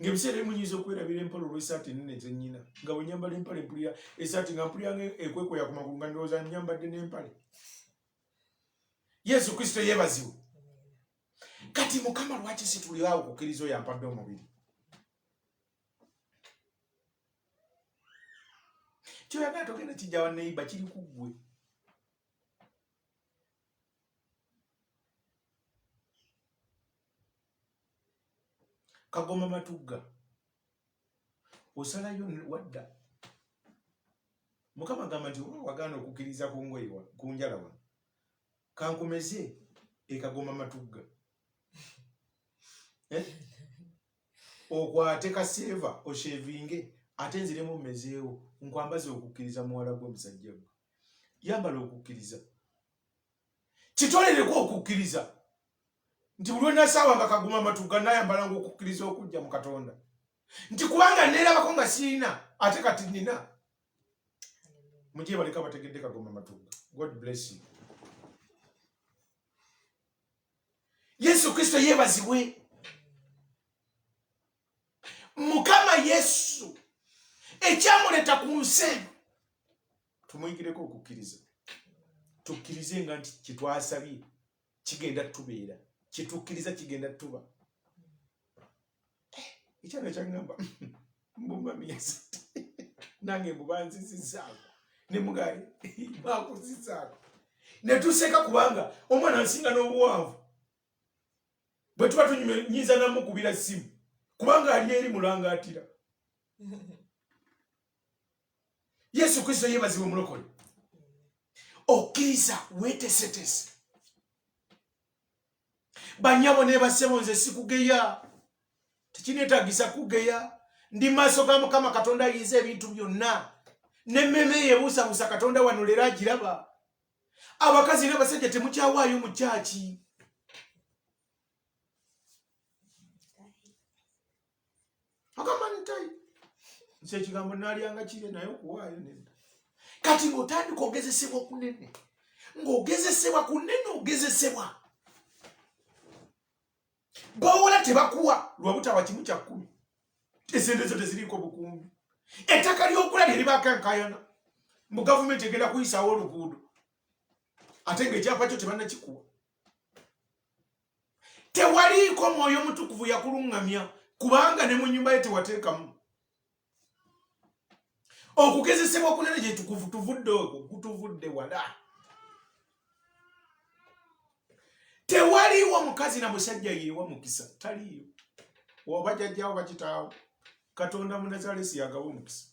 Ng'ebiseera ebimu nnyinza okwerabira empale olw'essaati ennene ze nnyina. Nga bwe nyambala empale mpulira essaati nga mpulira ekwekweya ku magulu nga ndowooza nyambadde n'empale. Yesu Kristo yeebazibwe. Kati Mukama lwaki situlira awo okukkiriza oyo ampadde omubiri? Kyoyagala togenda kijja wa neiba kiri ku ggwe. Kagoma Matugga. Osalayo wadda. Mukama agamba nti wagaana okukkiriza ku ngoye ku njala wano. Kankumeze Kagoma Matugga. Okwate kaseva oshevinge ate nziremu mmezeewo nkwambaze okukkiriza muwala gwe musajja gwe. Yambala okukkiriza. Kitolereko okukkiriza. Nti buli nasaawa nga Kagoma Matugga nayambala ng'okukkiriza okujja mu Katonda. Nti kubanga neerabako nga sirina ate kati nina. mujye baleka bategedde Kagoma Matuga. God bless you. Yesu Kristo yebazibwe. Mukama Yesu ekyamuleta ku nsi tumuyigireko okukkiriza. Tukkirize nga nti kitwasabye kigenda tubeera. Kitukkiriza kigenda tuba. Ekyana kyangamba mbumami Yesu. Nange mbubanzizizaako. Ne mugaye bakuzizaako. Ne tuseka kubanga omwana nsinga n'obuwanvu. Bwe tuba tunyiza namukubira simu. Kubanga ali eri mulangaatira. Yesu Kristo yebazibwe mulokole. Okkiriza weetesetese. Banyabo ne basebo nze sikugeya. Tekineetaagisa kugeya. Ndi maaso ga Mukama Katonda ayinza ebintu byonna. N'emmeme yeebuusabuusa Katonda wano leero agiraba. Abakazi n'abasajja temukyawaayo mu kyaki. Agamba ntai. Nse ekigambo naalyanga kire naye okuwaayo nedda. Kati ng'otandika ogezesebwa kunene. Ng'ogezesebwa kunene ogezesebwa. Bawola tebakuwa lwa butawa kimu kya 10. Esente zo teziriiko bukumbi. Ettaka ly'okula lye libakankayana. Mu gavumenti egenda kuyisaawo oluguudo. Ate ng'ekyapa kyo tebannakikuwa. Tewaliiko Mwoyo Mutukuvu yakuluŋŋamya kubanga ne mu nnyumba ye tewateekamu. Okugezesebwa kunene gye tuvudde okwo kutuvudde wala. Tewaliiwo mukazi na musajja yeewa mukisa. Taliiyo. Oba jjajjaawo bakitaawo. Katonda mu Nazaalesi yagawa omukisa.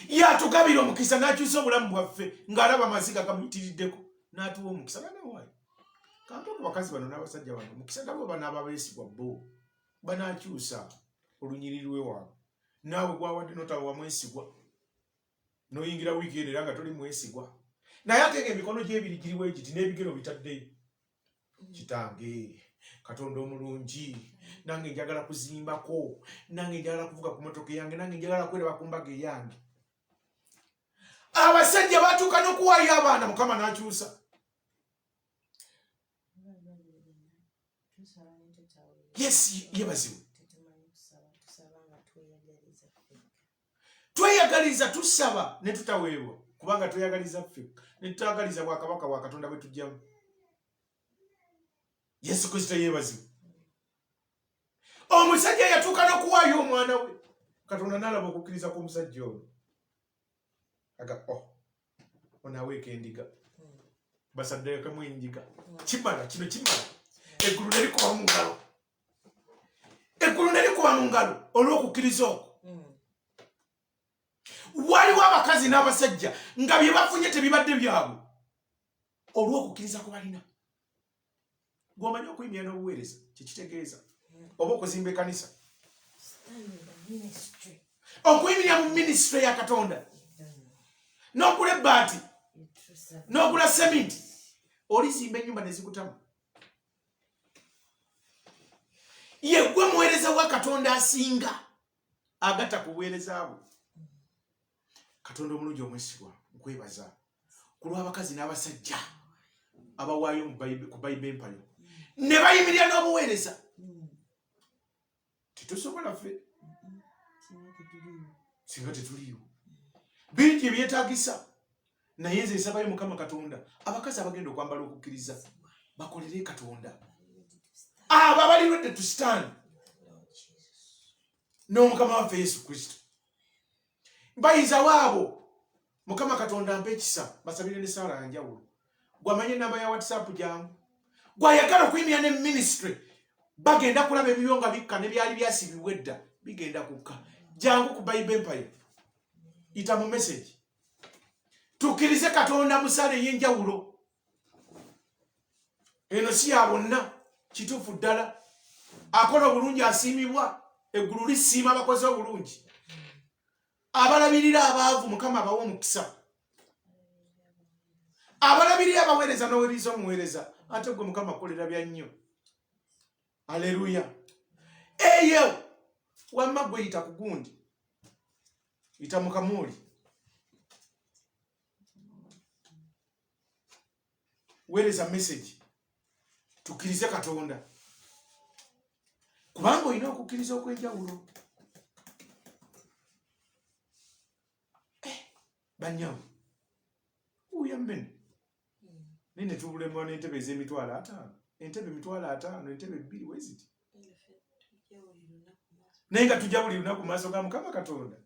Yatugabira omukisa n'akyusa obulamu bwaffe ng'alaba amaziga gamuyitiriddeko n'atuwa omukisa. Bana waayo. Kanto ku bakazi bano n'abasajja bano omukisa gabo banaaba beesigwa bo. Banaakyusa olunyiriri lw'ewaabwe. Naawe gwawadde n'otaba wamwesigwa. N'oyingira wiiki era nga toli mwesigwa. Naye ate ng'emikono gy'ebiri giriwo egiti n'ebigero bitaddeyo. Kitange, Katonda omulungi, nange njagala kuzimbako, nange njagala kuvuga ku motoka yange, nange njagala kweraba ku mbaga eyange. Abasajja batuuka n'okuwaayo abaana Mukama n'akyusa. Yes, yebazibwe. Tweyagaliza tusaba ne tutaweebwa kubanga tweyagaliza ffe ne tutagaliza bwakabaka bwa Katonda bwe tujjamu. Yesu Kristo yebazibwe. Omusajja yatuuka n'okuwaayo omwana we. Katonda n'alaba okukkiriza kw'omusajja oyo. Aga onaaweeka endiga. Basaddeyakamu endiga. Kimala, kino kimala. Eggulu ne likuba mu ngalo. Eggulu ne likuba mu ngalo olw'okukkiriza okwo. Waliwo abakazi n'abasajja nga bye bafunye tebibadde byabwe olw'okukkiriza kwe balina. Gw'omanyi okuyimira n'obuweereza kyekitegeeza oba okuzimba ekkanisa. Okuyimirira mu minisitule ya Katonda n'okula ebbaati n'okula seminti olizimba ennyumba ne zikutamu. Ye gwe muweereza wa Katonda asinga agatta ku buweereza bwe. Katonda omulungi omwesigwa nkwebaza ku lw'abakazi n'abasajja abawaayo ku Bible Empire ne bayimirira n'obuweereza. Tetusobola ffe singa tetuliiwo. Bingi ebyetaagisa naye nze nsabayo Mukama Katonda abakazi abagenda okwambala okukkiriza bakolere Katonda. Abo abalirwedde tusitaani n'Omukama waffe Yesu Kristo. Bayinza waabo Mukama Katonda ampe ekisa basabire ne Saala njawulo. Gwamanye namba ya WhatsApp jangu. Gwayagala okuyimirira ne ministry bagenda kulaba ebibyo nga bikka ne byali byasibibwa edda bigenda kukka. Jangu ku Bible Empire. Ita mu message. Tukkirize Katonda mu Saala ey'enjawulo. Eno si ya bonna kituufu ddala. Akola obulungi asiimibwa. Eggulu lisiima abakozi obulungi. Abalabirira abaavu Mukama abawa omukisa. Abalabirira abaweereza n'oweereza omuweereza ate gwe Mukama akolera bya nnyo. Haleluya. Eyo wamma gwe yita ku gundi. Yita mu Kamuli. weereza message tukkirize Katonda kubanga olina okukkiriza okwenjawulo. Banyamu uyammene nine tubulemwa n'entebe ez'emitwalo 5 entebe 5 entebe 2 weziti naye nga tujja buli lunaku maaso ga Mukama Katonda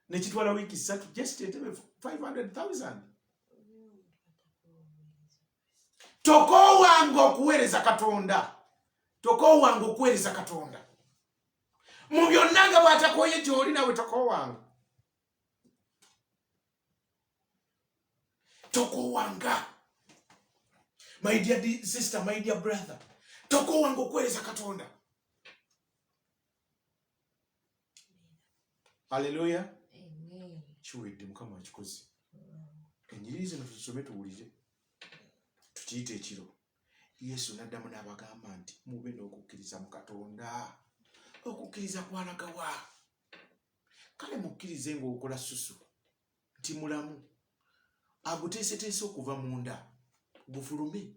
nekitwala wiiki 3 just entebe 500,000. Tokoowanga okuweereza Katonda, tokoowanga okuweereza Katonda mu byonna nga bw'atakooye gy'oli nawe tokoowanga. Tokoowanga. My dear sister, my dear brother, tokoowanga okuweereza Katonda. Hallelujah. Amen. Kiwedde Mukama akikoze. Enjiri zino tusome tuwulire. Tukiyite ekiro. Yesu n'addamu n'abagamba nti mube n'okukkiriza mu Katonda. Okukkiriza kwalagawa. Kale mukkirize ng'okola susu nti mulamu. Aguteeseteese okuva munda gufulume.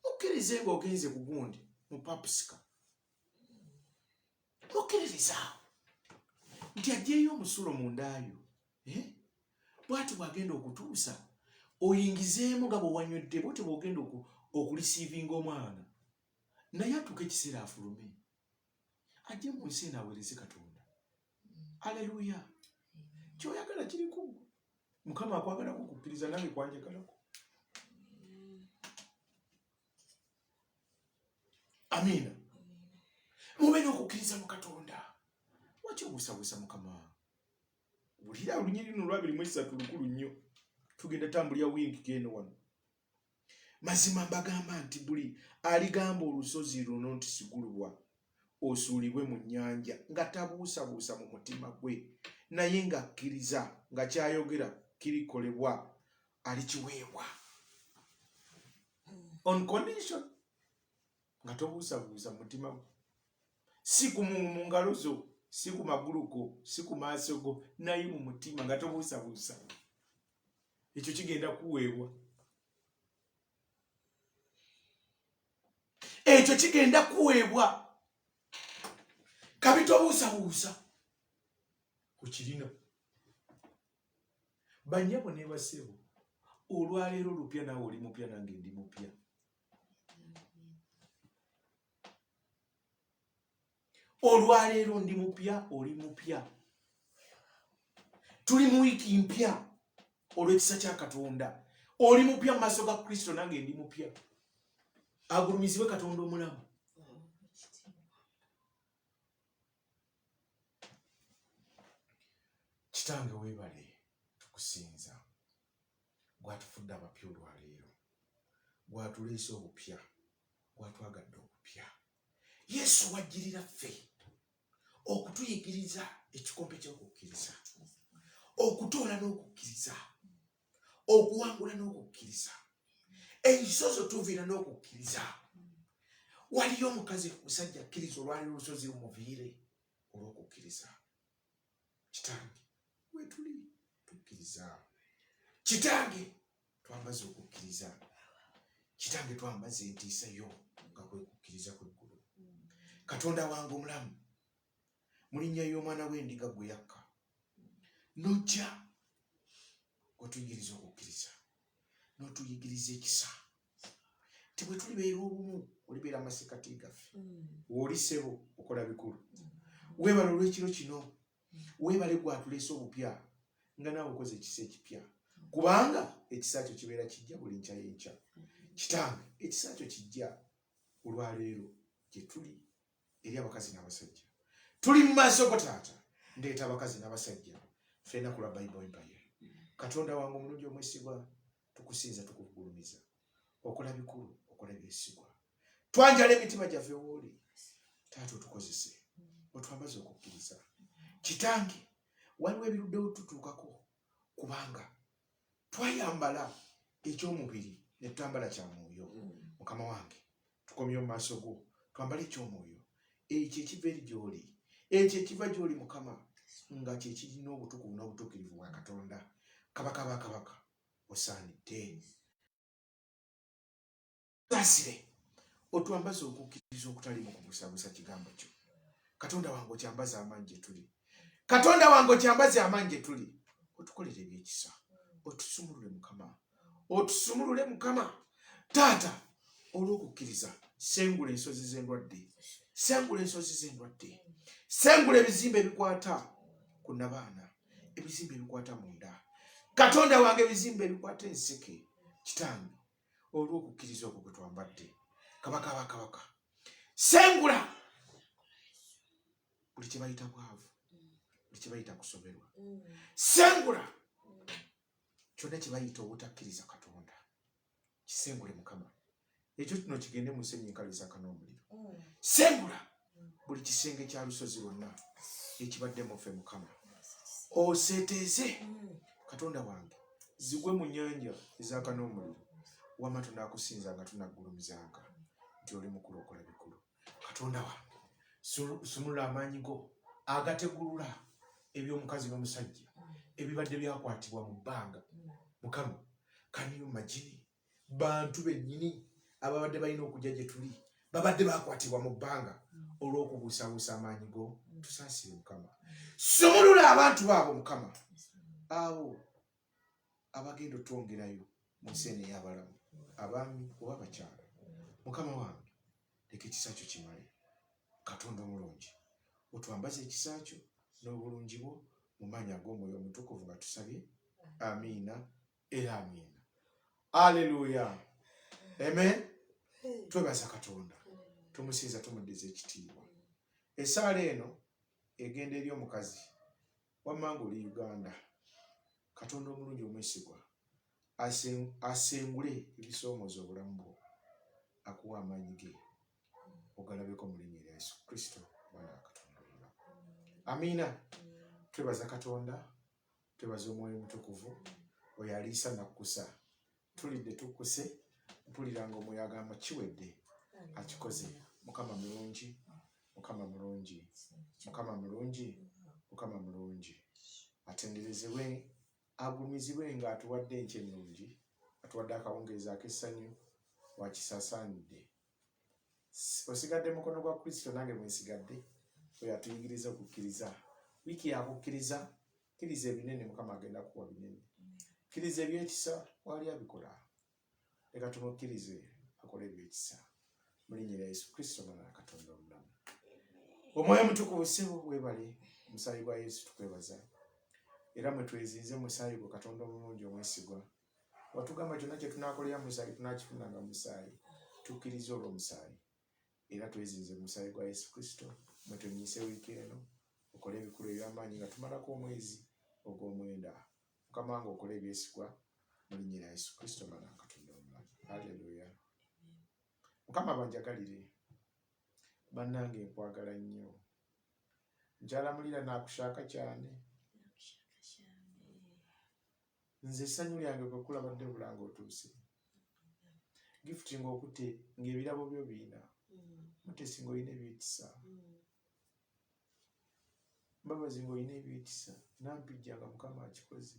Mukkirize ng'ogenze ku gundi mu papusika. Mukkiririza nti aggyeyo omusulo mundaayo. Bw'ati bw'agenda okutuusa oyingizeemu nga bwe wanywedde bw'oti bw'ogenda okulisiivinga omwana. Naye atuuka ekiseera afulume. Ajje mu nsi eno aweereze Katonda. Haleluya. Ky'oyagala kiriko. Mukama akwagalako okukkiriza nange kwanjagalako. Amiina. Mube n'okukkiriza mu Katonda. Waki obuusabuusa Mukama? Wulira olunyiri luno 23 lukulu nnyo. Tugenda tambulya wiiki geno wano. Mazima mbagamba nti buli aligamba olusozi luno nti sigulubwa osuulibwe mu nnyanja nga tabuusabuusa mu mutima gwe naye nga akkiriza nga kyayogera kirikolebwa alikiweebwa. On condition nga tobuusabuusa mu mutima gwe. Si ku mu ngalo zo, si ku magulu go, si ku maaso go, naye mu mutima nga tobuusabuusa. Ekyo kigenda kuweebwa. Ekyo kigenda kuweebwa. Kabitobuusabuusa okirina. Bannyabo ne basebo olwaleero lupya naawe oli mupya nange ndi mupya. Olwaleero ndi mupya oli mupya. Tuli mu wiiki mpya olw'ekisa kya Katonda. Oli mupya mu maaso ga Kristo nange ndi mupya. Agulumizibwe Katonda omulamu. Kitange weebale tukusinza. Gwatufudde abapya olwaleero. Gwatuleese obupya. Gwatwagadde obupya. Yesu wajjirira ffe okutuyigiriza ekikompe ky'okukkiriza. Okutoola n'okukkiriza. Okuwangula n'okukkiriza. Ensozo tuviira n'okukkiriza. Waliyo omukazi musajja akkiriza olwaleero olusozi lumuviire olw'okukkiriza. Kitange wetuli tukkiriza. Kitange twambaze okukkiriza. Kitange twambaze entiisa yo nga kwe kukkiriza kw'eggulu. Katonda wange omulamu mu linnya y'omwana w'endiga gwe yakka nojja otuyigiriza okukkiriza n'otuyigiriza ekisa ti bwe tulibeera obumu olibeera amasekati gaffe. Oli ssebo okola bikulu. Weebale olw'ekiro kino. Weebale gwatuleese obupya nga naawe okoze ekisa ekipya kubanga ekisa kyo kibeera kijja buli nkya y'enkya. Kitange ekisa kyo kijja olwaleero gye tuli eri abakazi n'abasajja. Tuli mu maaso go Taata ndeeta abakazi n'abasajja ffenna ku lwa Bible Empire. Katonda wange omulungi omwesigwa tukusinza tukugulumiza. Okola bikulu, okola byesigwa. Twanjala emitima gyaffe w'oli. Taata otukozese otwambaze okukkiriza. Kitange waliwo ebiruddewo tutuukako kubanga twayambala eky'omubiri ne tutambala kya mwoyo. Mukama wange tukomye mu maaso go twambale eky'omwoyo. Ekyo ekiva eri gy'oli. Ekyo ekiva gy'oli Mukama nga kye kirina obutukuvu n'obutuukirivu bwa Katonda. Kabaka ba kabaka osaanidde. Otusaasire otwambaze okukkiriza okutali mu kubuusabuusa kigambo kyo. Katonda wange okyambaze amaanyi gye tuli. Katonda wange okyambaze amaanyi gye tuli. Otukolere ebyekisa. Otusumulule Mukama. Otusumulule Mukama. Taata olw'okukkiriza sengula ensozi z'endwadde. Sengula ensozi z'endwadde. Sengula ebizimbe ebikwata ku nabaana. Ebizimbe ebikwata munda. Katonda wange ebizimbe ebikwata enseke. Kitange olw'okukkiriza okwo kwe twambadde. Kabaka wa kabaka. Sengula buli kye bayita bwavu. Buli kye bayita kusoberwa. Sengula kyonna kye bayita obutakkiriza Katonda. Kisengule Mukama. Ekyo kino kigende mu nsenyi enkalu ezaka n'omuliro. Sengula buli kisenge kya lusozi lwonna ekibaddemu ffe Mukama. Oseeteeze Katonda wange zigwe mu nnyanja ezaka n'omuliro. Wamma tunaakusinza nga tunaggulumizanga nti oli mukulu okola bikulu. Katonda wange sumulula amaanyi go agategulula eby'omukazi n'omusajja ebibadde byakwatibwa mu bbanga. Mukama kaniyo magini bantu bennyini ababadde balina okujja gye tuli babadde bakwatibwa mu bbanga olw'okubuusabuusa amaanyi go. Tusaasire Mukama. Sumulula abantu baabo Mukama, abo abagenda otwongerayo mu nsi eno ey'abalamu, abaami oba abakyala. Mukama wange leka ekisa kyo kimale. Katonda omulungi otwambaze ekisa kyo n'obulungi bwo mu maanyi ag'Omwoyo Omutukuvu nga tusabye. Amiina era amiina. Aleluya. Amen. Twebaza Katonda. Tumusinza tumuddiza ekitiibwa. Essaala eno egenda eri omukazi wamma ng'oli Uganda. Katonda omulungi omwesigwa asengule ebisoomooza obulamu bwo, akuwa amaanyi ge ogalabeko mu linnya lya Yesu Kristo Mwana wa Katonda omulamu. Amiina. Twebaza Katonda. Twebaza Omwoyo Omutukuvu oyo aliisa nakkusa. Tulidde tukkuse mpulira nga Omwoyo agamba kiwedde, akikoze. Mukama mulungi. Mukama mulungi. Mukama mulungi. Mukama mulungi. Atenderezebwe agumizibwe ng'atuwadde enkya ennungi, atuwadde akawungeezi ak'essanyu wakisaasaanidde. Osigadde mukono gwa Kristo, nange mwensigadde. Oyo atuyigiriza okukkiriza. Wiiki yakukkiriza. Kkiriza ebinene Mukama agenda kuwa binene. Kkiriza ebyekisa wali abikola. Leka tumukkirize akole ebyekisa. Mu linnya lya Yesu Kristo Mwana wa Katonda omulamu. Omwoyo Omutukuvu ssebo weebale. Omusaayi gwa Yesu tukwebaza. Era mwe twezinze musaayi gwo Katonda omulungi omwesigwa. Watugamba kyonna kye tunaakolera musaayi tunaakifunanga musaayi. Tukkiriza olw'omusaayi. Era twezinze musaayi gwa Yesu Kristo. Mwe tunyiise wiiki eno okole ebikulu eby'amaanyi nga tumalako omwezi ogw'omwenda. Mukama wange okole ebyesigwa mu linnya lya Yesu Kristo Mwana wa Katonda omulamu. Haleluya. Mukama banjagalire. Bannange nkwagala nnyo. Njala mulira naakushaaka cyane. Nze essanyu lyange kwe kulabadde bulanga otuuse. Gifuti ng'okutte ng'ebirabo byo biina. Mutesi ng'olina ebyekisa. Mbabazi ng'olina ebyekisa. Nampijja nga Mukama akikoze.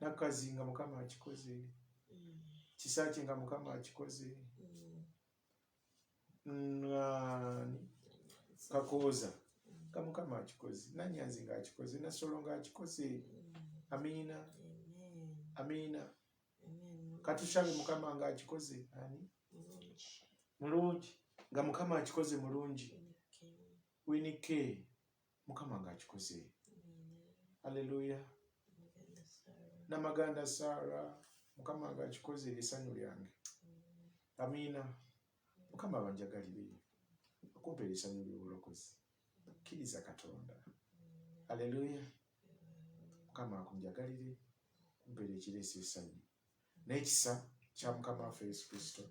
Nakkazi nga Mukama akikoze. Kisaaki nga Mukama akikoze. Kakooza nga Mukama akikoze. Nanyanzi nga akikoze. Nasolo nga akikoze. Amiina. Amiina. Katushabe Mukama nga akikoze. Ani? Mulungi. Nga Mukama akikoze mulungi. Winike. Mukama nga akikoze. Haleluya. Namaganda Sara. Mukama nga akikoze essanyu lyange. Amiina. Mukama banjagalire. Akumpere essanyu ly'obulokozi. Kkiriza Katonda. Haleluya. Mukama akunjagalire. Kumpere ekireesa essanyu. N'ekisa kya Mukama waffe Yesu Kristo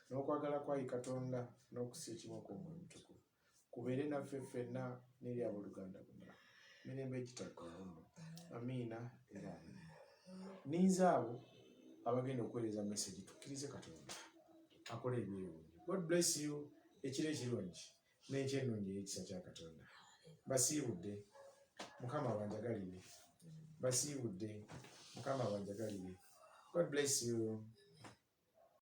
n'okwagala kwa Katonda n'okussa ekimu kw'Omwoyo Omutukuvu kubeere naffe ffenna n'eri abooluganda bonna mirembe ekitaggwaawo. Amiina era amiina. Ninze abo abagenda okuweereza message tukkirize Katonda akole ebyewuunyo. God bless you. Ekiro ekirungi n'ekyennungi ey'ekisa kya Katonda. Basiibudde. Mukama abanjagalire. Basiibudde. Mukama abanjagalire. God bless you.